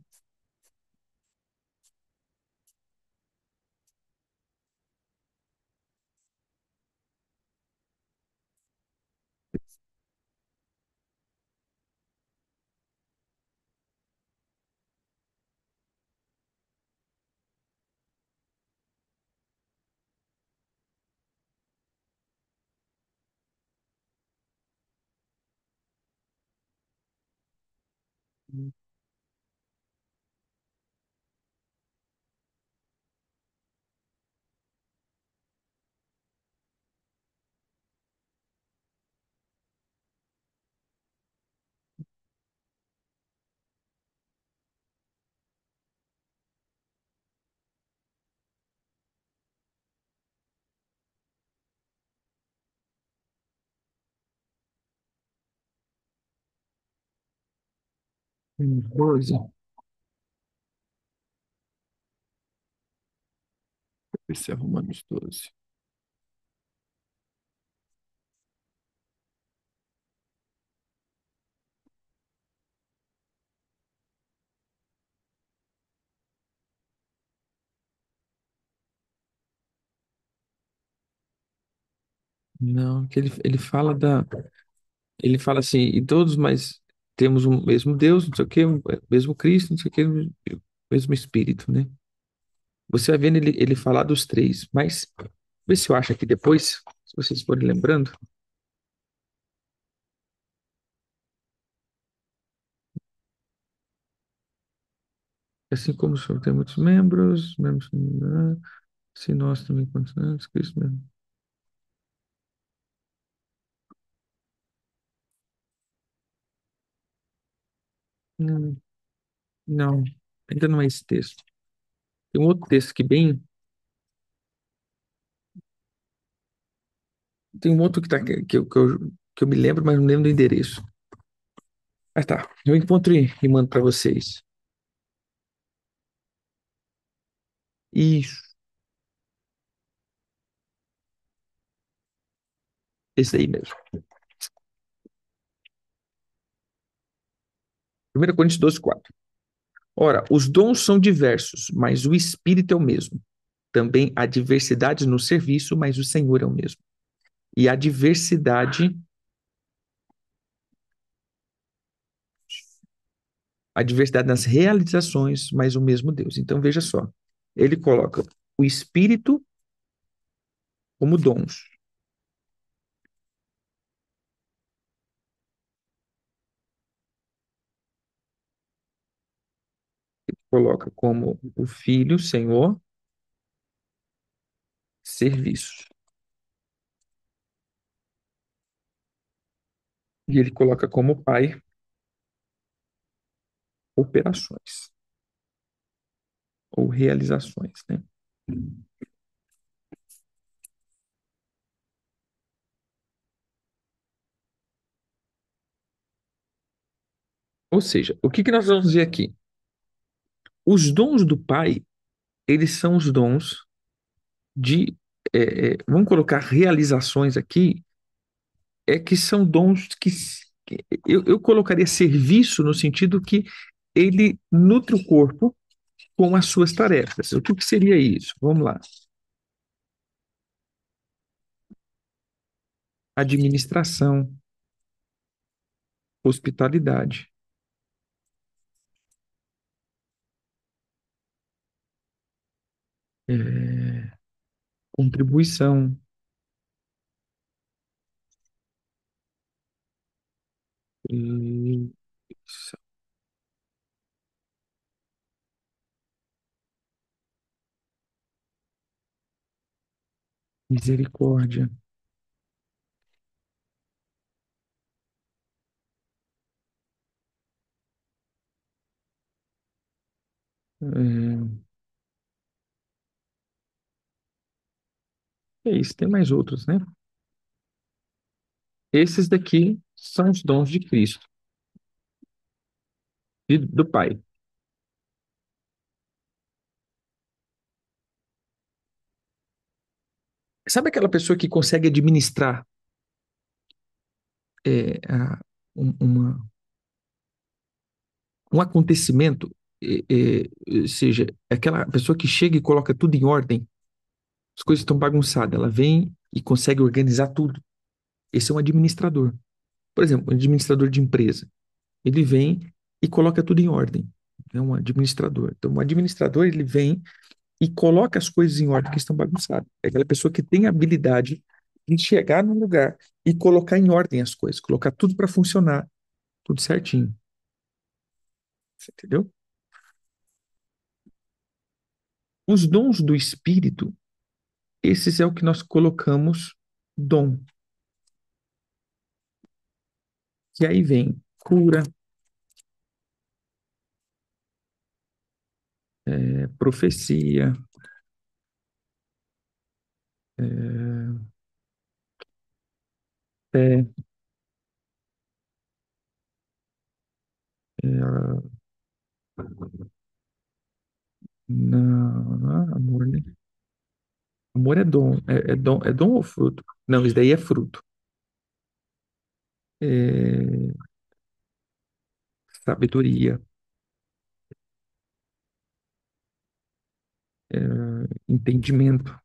12. Esse é Romanos 12. Não, que ele fala da. Ele fala assim, e todos, mas temos o mesmo Deus, não sei o quê, o mesmo Cristo, não sei o quê, o mesmo Espírito, né? Você vai vendo ele falar dos três, mas vê se eu acho aqui depois, se vocês forem lembrando, assim como o Senhor tem muitos membros, membros, se nós também continuamos, Cristo mesmo. Não, não, ainda não é esse texto. Tem um outro texto que bem, tem um outro que, tá, que eu me lembro, mas não lembro do endereço. Mas tá, eu encontro e mando para vocês. Isso, esse aí mesmo. 1 Coríntios 12, 4. Ora, os dons são diversos, mas o Espírito é o mesmo. Também há diversidade no serviço, mas o Senhor é o mesmo. E a diversidade nas realizações, mas o mesmo Deus. Então veja só, ele coloca o Espírito como dons, coloca como o Filho, Senhor, serviço. E ele coloca como Pai, operações ou realizações, né? Ou seja, o que que nós vamos dizer aqui? Os dons do Pai, eles são os dons de, vamos colocar realizações aqui, que são dons que eu colocaria serviço no sentido que ele nutre o corpo com as suas tarefas. O que que seria isso? Vamos lá. Administração, hospitalidade, é, contribuição, e- misericórdia, isso, tem mais outros, né? Esses daqui são os dons de Cristo, do Pai. Sabe aquela pessoa que consegue administrar é, a- uma, um acontecimento, ou seja, aquela pessoa que chega e coloca tudo em ordem, as coisas estão bagunçadas, ela vem e consegue organizar tudo. Esse é um administrador. Por exemplo, um administrador de empresa, ele vem e coloca tudo em ordem. É um administrador. Então, um administrador, ele vem e coloca as coisas em ordem que estão bagunçadas. É aquela pessoa que tem a habilidade de chegar num lugar e colocar em ordem as coisas, colocar tudo para funcionar, tudo certinho. Você entendeu? Os dons do Espírito, esses é o que nós colocamos dom. Que aí vem cura, profecia, é, fé, É, não, amor, né? Amor é dom. É dom ou fruto? Não, isso daí é fruto. É, sabedoria, é, entendimento.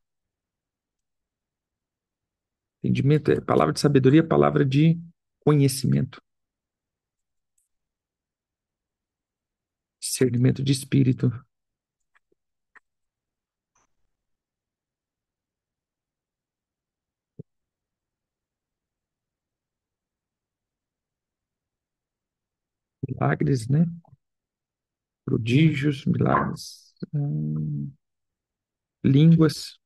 Entendimento é palavra de sabedoria, palavra de conhecimento, discernimento de espírito, milagres, né? Prodígios, milagres, línguas,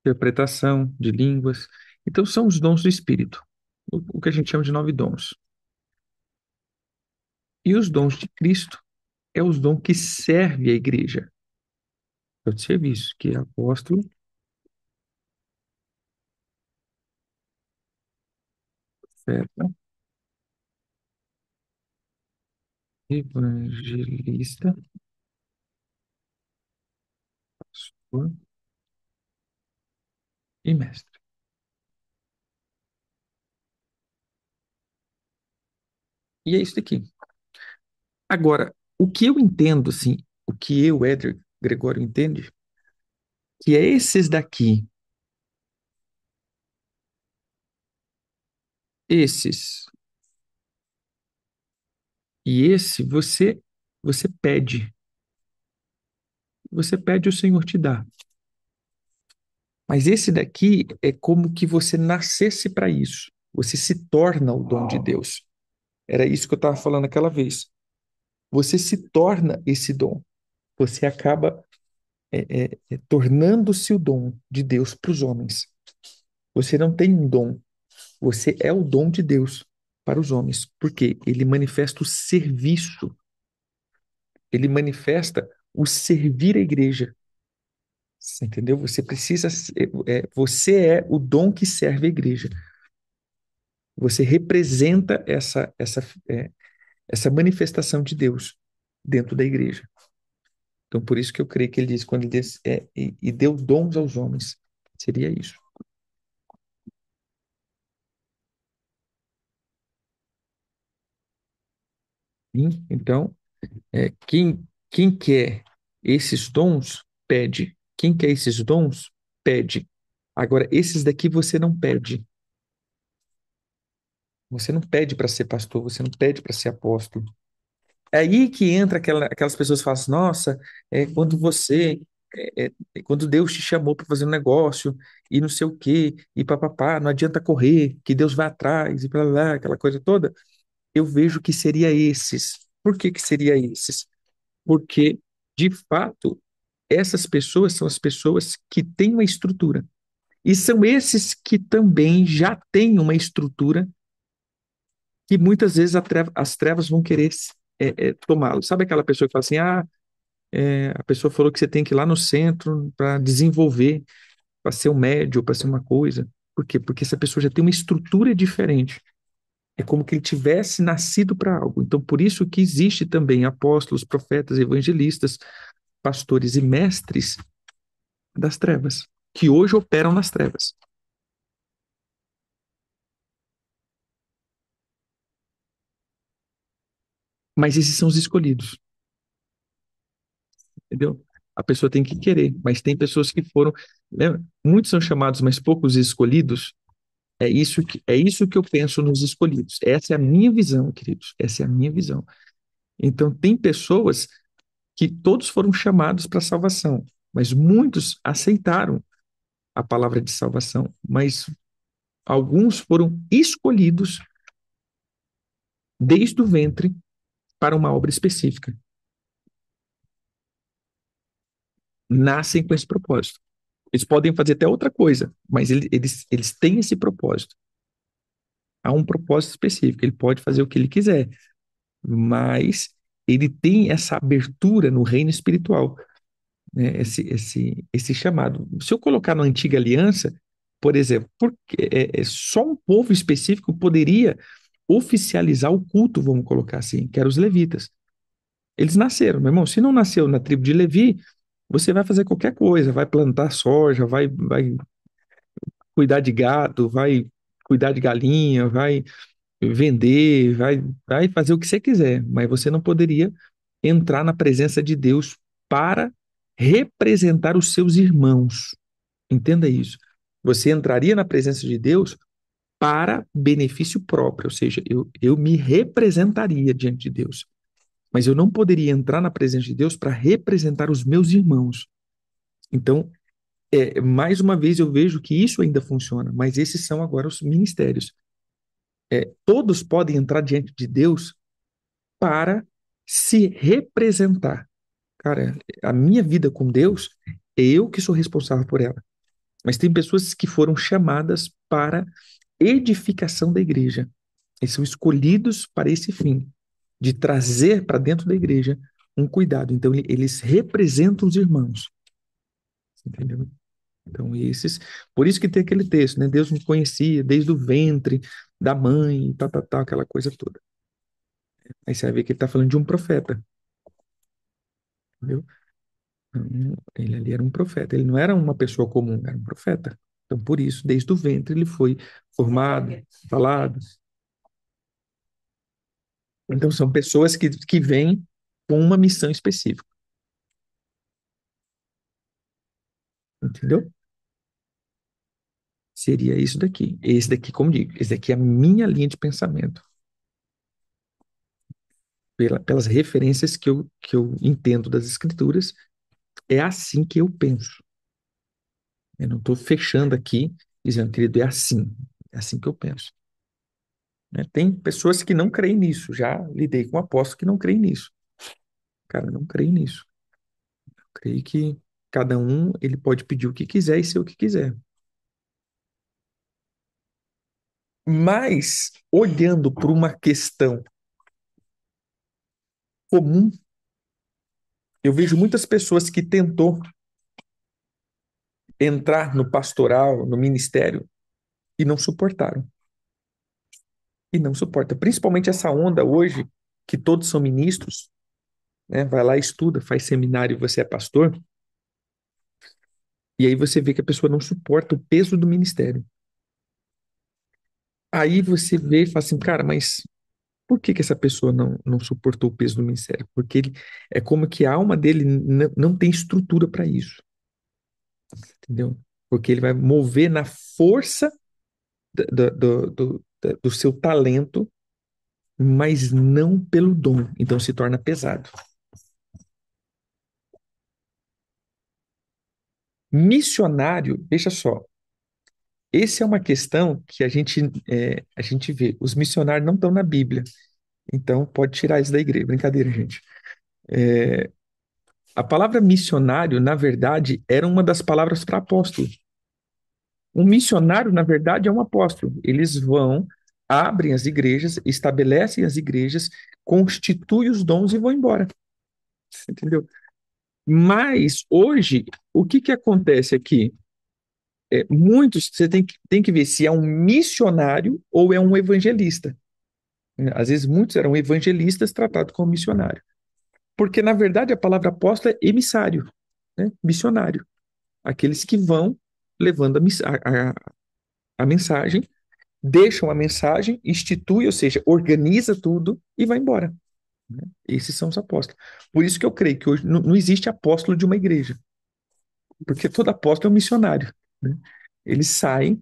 interpretação de línguas. Então, são os dons do espírito, o que a gente chama de nove dons. E os dons de Cristo é os dons que servem a igreja. É o de serviço, que é apóstolo, profeta, evangelista, pastor e mestre. E é isso aqui. Agora, o que eu entendo, assim, o que eu, Éder Gregório, entende, que é esses daqui, esses e esse, você pede. Você pede, o Senhor te dá. Mas esse daqui é como que você nascesse para isso. Você se torna o dom de Deus. Era isso que eu estava falando aquela vez. Você se torna esse dom. Você acaba tornando-se o dom de Deus para os homens. Você não tem um dom. Você é o dom de Deus para os homens. Porque ele manifesta o serviço. Ele manifesta o servir a igreja. Você entendeu? Você precisa você é o dom que serve a igreja. Você representa é, essa manifestação de Deus dentro da igreja. Então, por isso que eu creio que ele diz, quando ele diz, e deu dons aos homens, seria isso. Sim? Então, quem quer esses dons, pede. Quem quer esses dons, pede. Agora, esses daqui você não pede. Você não pede para ser pastor, você não pede para ser apóstolo. É aí que entra aquelas pessoas que falam assim, nossa, quando quando Deus te chamou para fazer um negócio e não sei o quê, e papapá, não adianta correr, que Deus vai atrás e blá, blá, blá, aquela coisa toda, eu vejo que seria esses. Por que que seria esses? Porque, de fato, essas pessoas são as pessoas que têm uma estrutura. E são esses que também já têm uma estrutura que muitas vezes as trevas vão querer tomá-lo. Sabe aquela pessoa que fala assim, a pessoa falou que você tem que ir lá no centro para desenvolver, para ser um médio, para ser uma coisa. Por quê? Porque essa pessoa já tem uma estrutura diferente. É como que ele tivesse nascido para algo. Então, por isso que existe também apóstolos, profetas, evangelistas, pastores e mestres das trevas, que hoje operam nas trevas. Mas esses são os escolhidos, entendeu? A pessoa tem que querer, mas tem pessoas que foram, né? Muitos são chamados, mas poucos escolhidos. É isso que eu penso nos escolhidos. Essa é a minha visão, queridos. Essa é a minha visão. Então, tem pessoas que todos foram chamados para a salvação, mas muitos aceitaram a palavra de salvação, mas alguns foram escolhidos desde o ventre para uma obra específica. Nascem com esse propósito. Eles podem fazer até outra coisa, mas eles têm esse propósito. Há um propósito específico. Ele pode fazer o que ele quiser, mas ele tem essa abertura no reino espiritual, né? Esse chamado. Se eu colocar na antiga aliança, por exemplo, porque só um povo específico poderia oficializar o culto, vamos colocar assim, que eram os levitas. Eles nasceram, meu irmão. Se não nasceu na tribo de Levi, você vai fazer qualquer coisa, vai plantar soja, vai cuidar de gado, vai cuidar de galinha, vai vender, vai fazer o que você quiser, mas você não poderia entrar na presença de Deus para representar os seus irmãos. Entenda isso. Você entraria na presença de Deus para benefício próprio, ou seja, eu me representaria diante de Deus, mas eu não poderia entrar na presença de Deus para representar os meus irmãos. Então, mais uma vez eu vejo que isso ainda funciona, mas esses são agora os ministérios. Todos podem entrar diante de Deus para se representar. Cara, a minha vida com Deus é eu que sou responsável por ela. Mas tem pessoas que foram chamadas para edificação da igreja. Eles são escolhidos para esse fim, de trazer para dentro da igreja um cuidado. Então, eles representam os irmãos. Entendeu? Então, esses. Por isso que tem aquele texto, né? Deus me conhecia desde o ventre da mãe, tá, aquela coisa toda. Aí você vai ver que ele está falando de um profeta, entendeu? Ele ali era um profeta, ele não era uma pessoa comum, era um profeta. Então, por isso, desde o ventre, ele foi formado, falado. Então, são pessoas que vêm com uma missão específica, entendeu? Seria isso daqui. Esse daqui, como digo, esse daqui é a minha linha de pensamento, pelas referências que eu entendo das escrituras, é assim que eu penso. Eu não estou fechando aqui, dizendo, querido, é assim que eu penso. Né? Tem pessoas que não creem nisso, já lidei com apóstolos que não creem nisso. Cara, não creio nisso. Creio que cada um ele pode pedir o que quiser e ser o que quiser. Mas, olhando para uma questão comum, eu vejo muitas pessoas que tentou entrar no pastoral, no ministério, e não suportaram. E não suporta. Principalmente essa onda hoje, que todos são ministros, né? Vai lá, estuda, faz seminário, você é pastor, e aí você vê que a pessoa não suporta o peso do ministério. Aí você vê e fala assim, cara, mas por que que essa pessoa não suportou o peso do ministério? Porque ele, é como que a alma dele não tem estrutura para isso, entendeu? Porque ele vai mover na força do seu talento, mas não pelo dom. Então se torna pesado. Missionário, veja só, essa é uma questão que a gente vê. Os missionários não estão na Bíblia, então pode tirar isso da igreja. Brincadeira, gente. É, a palavra missionário, na verdade, era uma das palavras para apóstolo. Um missionário, na verdade, é um apóstolo. Eles vão, abrem as igrejas, estabelecem as igrejas, constituem os dons e vão embora. Entendeu? Mas hoje, o que que acontece aqui? Muitos, você tem que ver se é um missionário ou é um evangelista. Às vezes, muitos eram evangelistas tratados como missionário. Porque, na verdade, a palavra apóstolo é emissário, né? Missionário. Aqueles que vão levando a mensagem, deixam a mensagem, institui, ou seja, organiza tudo e vai embora. Né? Esses são os apóstolos. Por isso que eu creio que hoje não existe apóstolo de uma igreja, porque todo apóstolo é um missionário. Né? Eles saem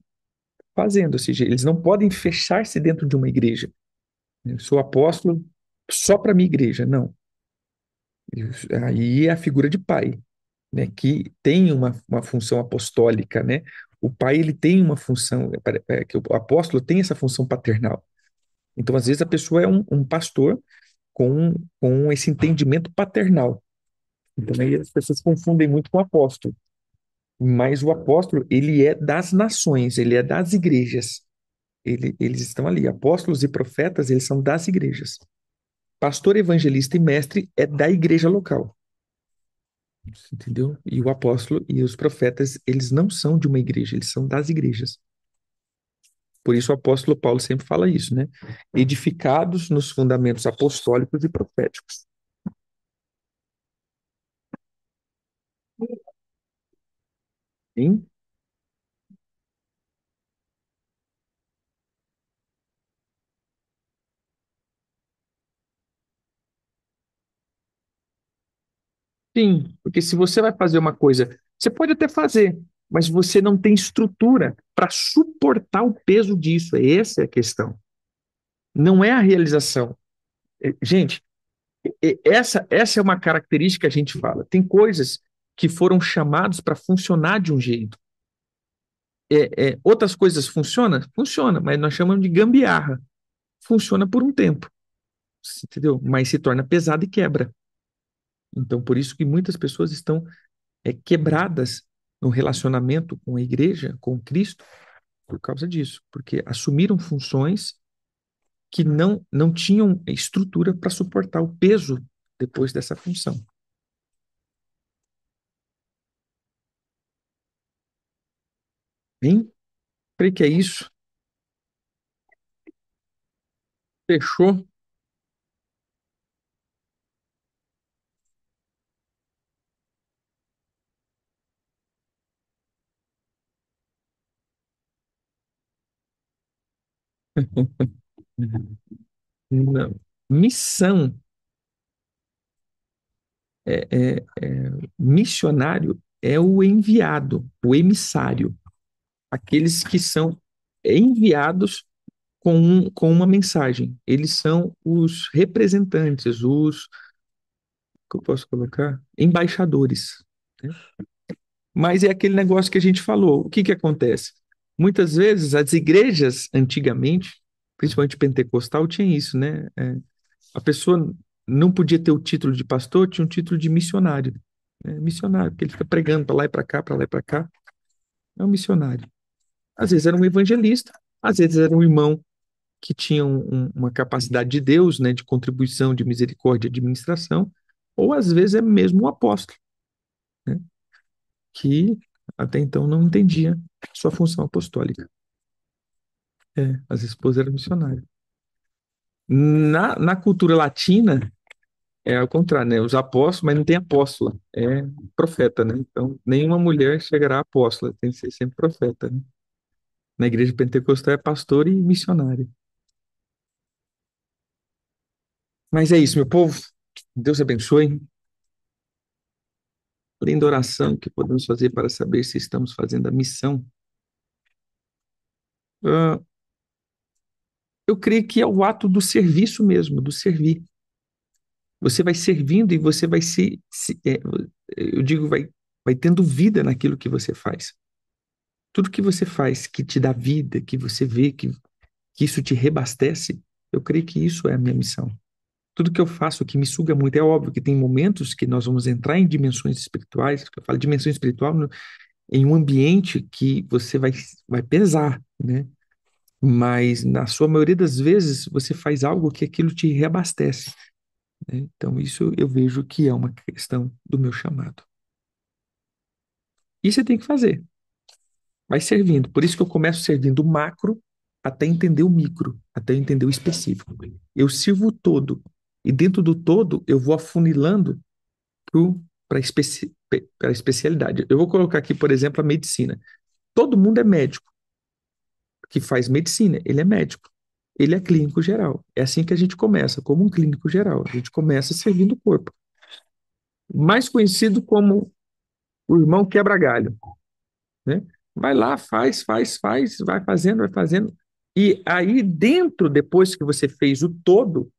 fazendo, ou seja, eles não podem fechar-se dentro de uma igreja. Eu sou apóstolo só para minha igreja, não. Aí é a figura de pai, né, que tem uma função apostólica, né? O pai ele tem uma função, que o apóstolo tem essa função paternal. Então, às vezes, a pessoa é um pastor com esse entendimento paternal. Então, aí as pessoas confundem muito com o apóstolo. Mas o apóstolo, ele é das nações, ele é das igrejas. Eles estão ali. Apóstolos e profetas, eles são das igrejas. Pastor, evangelista e mestre é da igreja local. Entendeu? E o apóstolo e os profetas, eles não são de uma igreja, eles são das igrejas. Por isso o apóstolo Paulo sempre fala isso, né? Edificados nos fundamentos apostólicos e proféticos. Sim, sim, porque se você vai fazer uma coisa, você pode até fazer, mas você não tem estrutura para suportar o peso disso. Essa é a questão. Não é a realização. Gente, essa é uma característica que a gente fala. Tem coisas que foram chamadas para funcionar de um jeito. Outras coisas funcionam? Funciona, mas nós chamamos de gambiarra. Funciona por um tempo, entendeu? Mas se torna pesado e quebra. Então, por isso que muitas pessoas estão quebradas no relacionamento com a igreja, com Cristo, por causa disso, porque assumiram funções que não tinham estrutura para suportar o peso depois dessa função. Hein? Creio que é isso. Fechou. Não. Missão missionário é o enviado, o emissário, aqueles que são enviados com uma mensagem. Eles são os representantes, os, que eu posso colocar? Embaixadores, né? Mas é aquele negócio que a gente falou. O que que acontece? Muitas vezes as igrejas antigamente, principalmente pentecostal, tinha isso, né? A pessoa não podia ter o título de pastor, tinha um título de missionário. Missionário, porque ele fica pregando para lá e para cá, para lá e para cá. É um missionário. Às vezes era um evangelista, às vezes era um irmão que tinha uma capacidade de Deus, né, de contribuição, de misericórdia, de administração, ou às vezes é mesmo um apóstolo, né, que até então não entendia sua função apostólica. As esposas eram missionárias. Na cultura latina, é ao contrário, né? Os apóstolos, mas não tem apóstola, é profeta, né? Então, nenhuma mulher chegará a apóstola, tem que ser sempre profeta, né? Na igreja pentecostal é pastor e missionário. Mas é isso, meu povo. Deus abençoe. Além da oração que podemos fazer para saber se estamos fazendo a missão, ah, eu creio que é o ato do serviço mesmo, do servir. Você vai servindo e você vai eu digo, vai tendo vida naquilo que você faz. Tudo que você faz que te dá vida, que você vê que isso te rebastece, eu creio que isso é a minha missão. Tudo que eu faço que me suga muito, é óbvio que tem momentos que nós vamos entrar em dimensões espirituais, que eu falo dimensão espiritual em um ambiente que você vai pesar, né? Mas na sua maioria das vezes você faz algo que aquilo te reabastece, né? Então isso eu vejo que é uma questão do meu chamado. E você tem que fazer, vai servindo. Por isso que eu começo servindo o macro até entender o micro, até entender o específico. Eu sirvo o todo e dentro do todo eu vou afunilando para a especialidade. Eu vou colocar aqui, por exemplo, a medicina. Todo mundo é médico que faz medicina, ele é médico. Ele é clínico geral. É assim que a gente começa, como um clínico geral. A gente começa servindo o corpo. Mais conhecido como o irmão quebra-galho, né? Vai lá, faz, vai fazendo. E aí, dentro, depois que você fez o todo,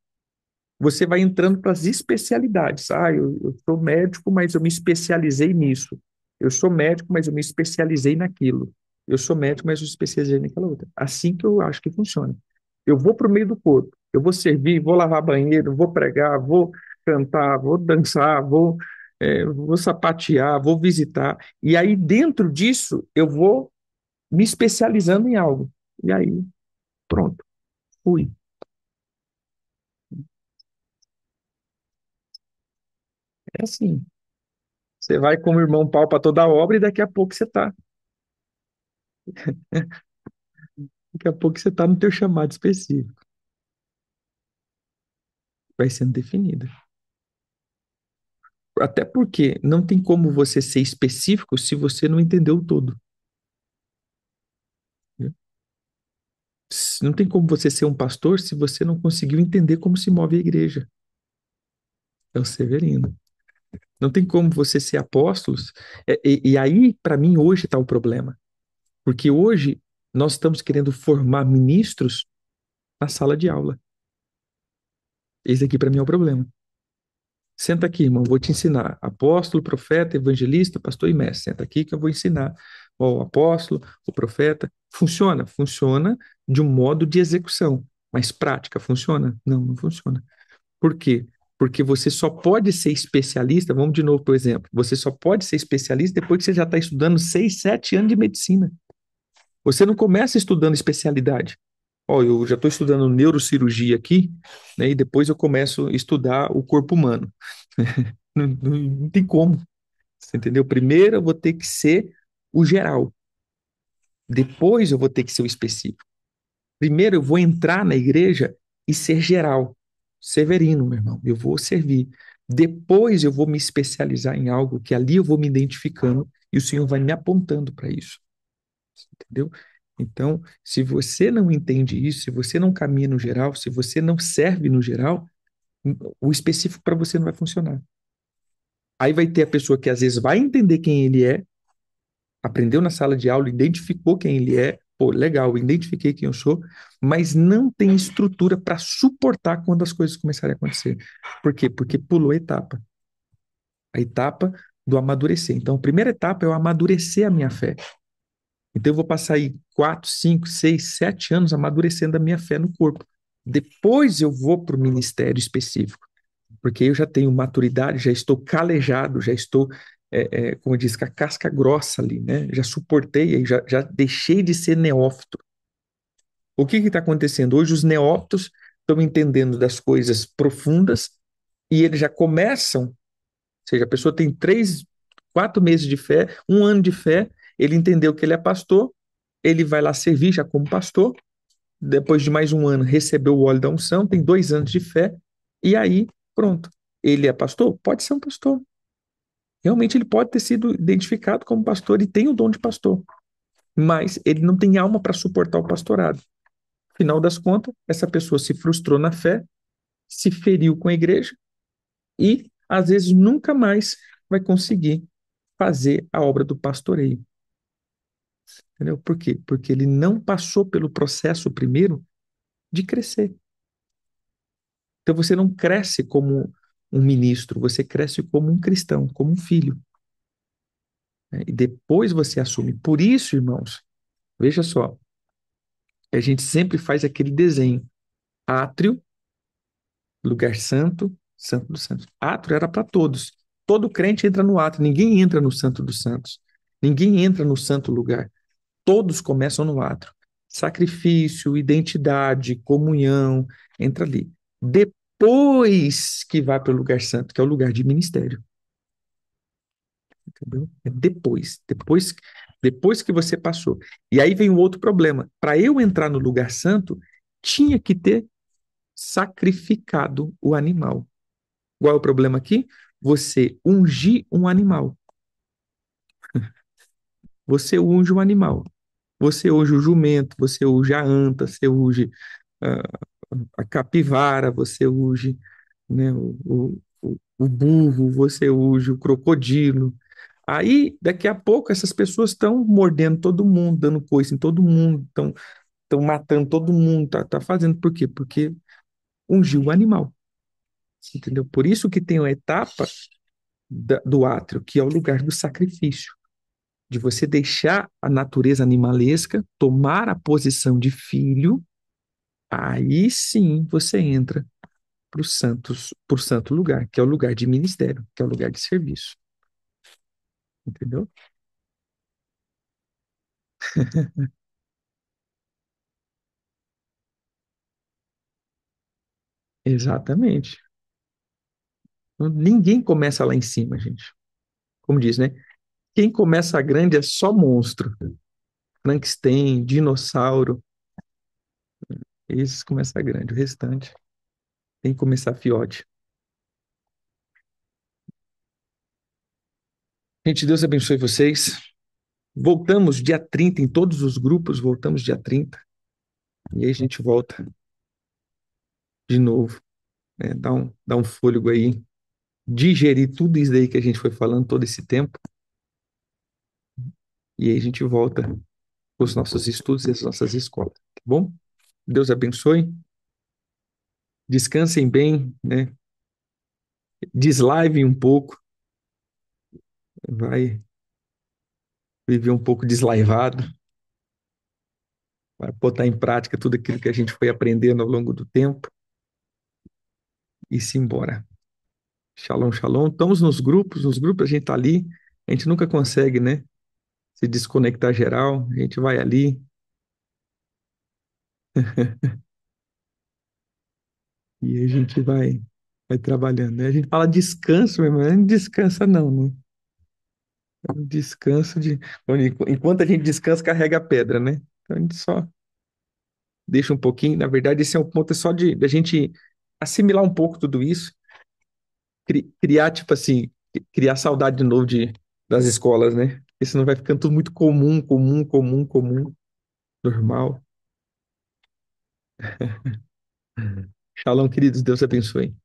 você vai entrando para as especialidades. Eu sou médico, mas eu me especializei nisso. Eu sou médico, mas eu me especializei naquilo. Eu sou médico, mas eu me especializei naquela outra. Assim que eu acho que funciona. Eu vou para o meio do corpo, eu vou servir, vou lavar banheiro, vou pregar, vou cantar, vou dançar, vou sapatear, vou visitar. E aí, dentro disso, eu vou me especializando em algo. E aí, pronto, fui. É assim. Você vai como irmão pau para toda obra e daqui a pouco você está. Daqui a pouco você está no teu chamado específico, vai sendo definida. Até porque não tem como você ser específico se você não entendeu o todo, né? Não tem como você ser um pastor se você não conseguiu entender como se move a igreja. É o Severino. Não tem como você ser apóstolos. E aí, para mim, hoje está o problema. Porque hoje nós estamos querendo formar ministros na sala de aula. Esse aqui, para mim, é o problema. Senta aqui, irmão, vou te ensinar. Apóstolo, profeta, evangelista, pastor e mestre. Senta aqui que eu vou ensinar. Ó, o apóstolo, o profeta. Funciona? Funciona de um modo de execução. Mas prática, funciona? Não, não funciona. Por quê? Porque você só pode ser especialista, vamos de novo para o exemplo, você só pode ser especialista depois que você já está estudando 6, 7 anos de medicina. Você não começa estudando especialidade. Ó, eu já estou estudando neurocirurgia aqui, né, e depois eu começo a estudar o corpo humano. Não, não tem como, você entendeu? Primeiro eu vou ter que ser o geral, depois eu vou ter que ser o específico. Primeiro eu vou entrar na igreja e ser geral, severino, meu irmão, eu vou servir. Depois eu vou me especializar em algo que ali eu vou me identificando e o Senhor vai me apontando para isso, entendeu? Então, se você não entende isso, se você não caminha no geral, se você não serve no geral, o específico para você não vai funcionar. Aí vai ter a pessoa que às vezes vai entender quem ele é, aprendeu na sala de aula, identificou quem ele é, pô, legal, identifiquei quem eu sou, mas não tem estrutura para suportar quando as coisas começarem a acontecer. Por quê? Porque pulou a etapa do amadurecer. Então, a primeira etapa é eu amadurecer a minha fé. Então, eu vou passar aí 4, 5, 6, 7 anos amadurecendo a minha fé no corpo. Depois eu vou para o ministério específico, porque eu já tenho maturidade, já estou calejado, já estou, como eu disse, com a casca grossa ali, né? Já suportei, já deixei de ser neófito. O que está acontecendo? Hoje os neófitos estão entendendo das coisas profundas e eles já começam, ou seja, a pessoa tem 3, 4 meses de fé, 1 ano de fé, ele entendeu que ele é pastor, ele vai lá servir já como pastor, depois de mais 1 ano recebeu o óleo da unção, tem 2 anos de fé, e aí, pronto. Ele é pastor? Pode ser um pastor. Realmente ele pode ter sido identificado como pastor e tem o dom de pastor, mas ele não tem alma para suportar o pastorado. Final das contas, essa pessoa se frustrou na fé, se feriu com a igreja e, às vezes, nunca mais vai conseguir fazer a obra do pastoreio. Entendeu? Por quê? Porque ele não passou pelo processo primeiro de crescer. Então você não cresce como um ministro, você cresce como um cristão, como um filho, né? E depois você assume. Por isso, irmãos, veja só, a gente sempre faz aquele desenho: átrio, lugar santo, santo dos santos. Átrio era para todos. Todo crente entra no átrio, ninguém entra no santo dos santos. Ninguém entra no santo lugar. Todos começam no átrio. Sacrifício, identidade, comunhão, entra ali. Depois que vai para o lugar santo, que é o lugar de ministério. Entendeu? É depois que você passou. E aí vem o outro problema. Para eu entrar no lugar santo, tinha que ter sacrificado o animal. Qual é o problema aqui? Você ungir um animal. Você unge um animal. Você unge o jumento, você unge a anta, você unge a capivara, você unge, né, o burro, você unge o crocodilo. Aí, daqui a pouco, essas pessoas estão mordendo todo mundo, dando coice em todo mundo, estão matando todo mundo, tá fazendo por quê? Porque ungiu o animal, entendeu? Por isso que tem a etapa do átrio, que é o lugar do sacrifício, de você deixar a natureza animalesca tomar a posição de filho, aí sim você entra para o santo lugar, que é o lugar de ministério, que é o lugar de serviço, entendeu? Exatamente. Ninguém começa lá em cima, gente. Como diz, né? Quem começa grande é só monstro. Frankenstein, dinossauro. Esses começam grande, o restante tem que começar fiote. Gente, Deus abençoe vocês. Voltamos dia 30 em todos os grupos, voltamos dia 30. E aí a gente volta de novo, né? Dá um fôlego aí, digerir tudo isso aí que a gente foi falando todo esse tempo. E aí a gente volta com os nossos estudos e as nossas escolas, tá bom? Deus abençoe. Descansem bem, né? Deslivem um pouco, vai viver um pouco deslaivado, vai botar em prática tudo aquilo que a gente foi aprendendo ao longo do tempo e se embora. Shalom, shalom. Estamos nos grupos a gente tá ali, a gente nunca consegue, né? Se desconectar geral, a gente vai ali e a gente vai trabalhando, né? A gente fala descanso, meu irmão, não descansa não, né? É um descanso de... Enquanto a gente descansa, carrega a pedra, né? Então a gente só deixa um pouquinho. Na verdade, esse é um ponto só de a gente assimilar um pouco tudo isso, criar, tipo assim, criar saudade de novo das escolas, né? Porque senão vai ficando tudo muito comum, comum, comum, comum, normal. Shalom, queridos, Deus abençoe.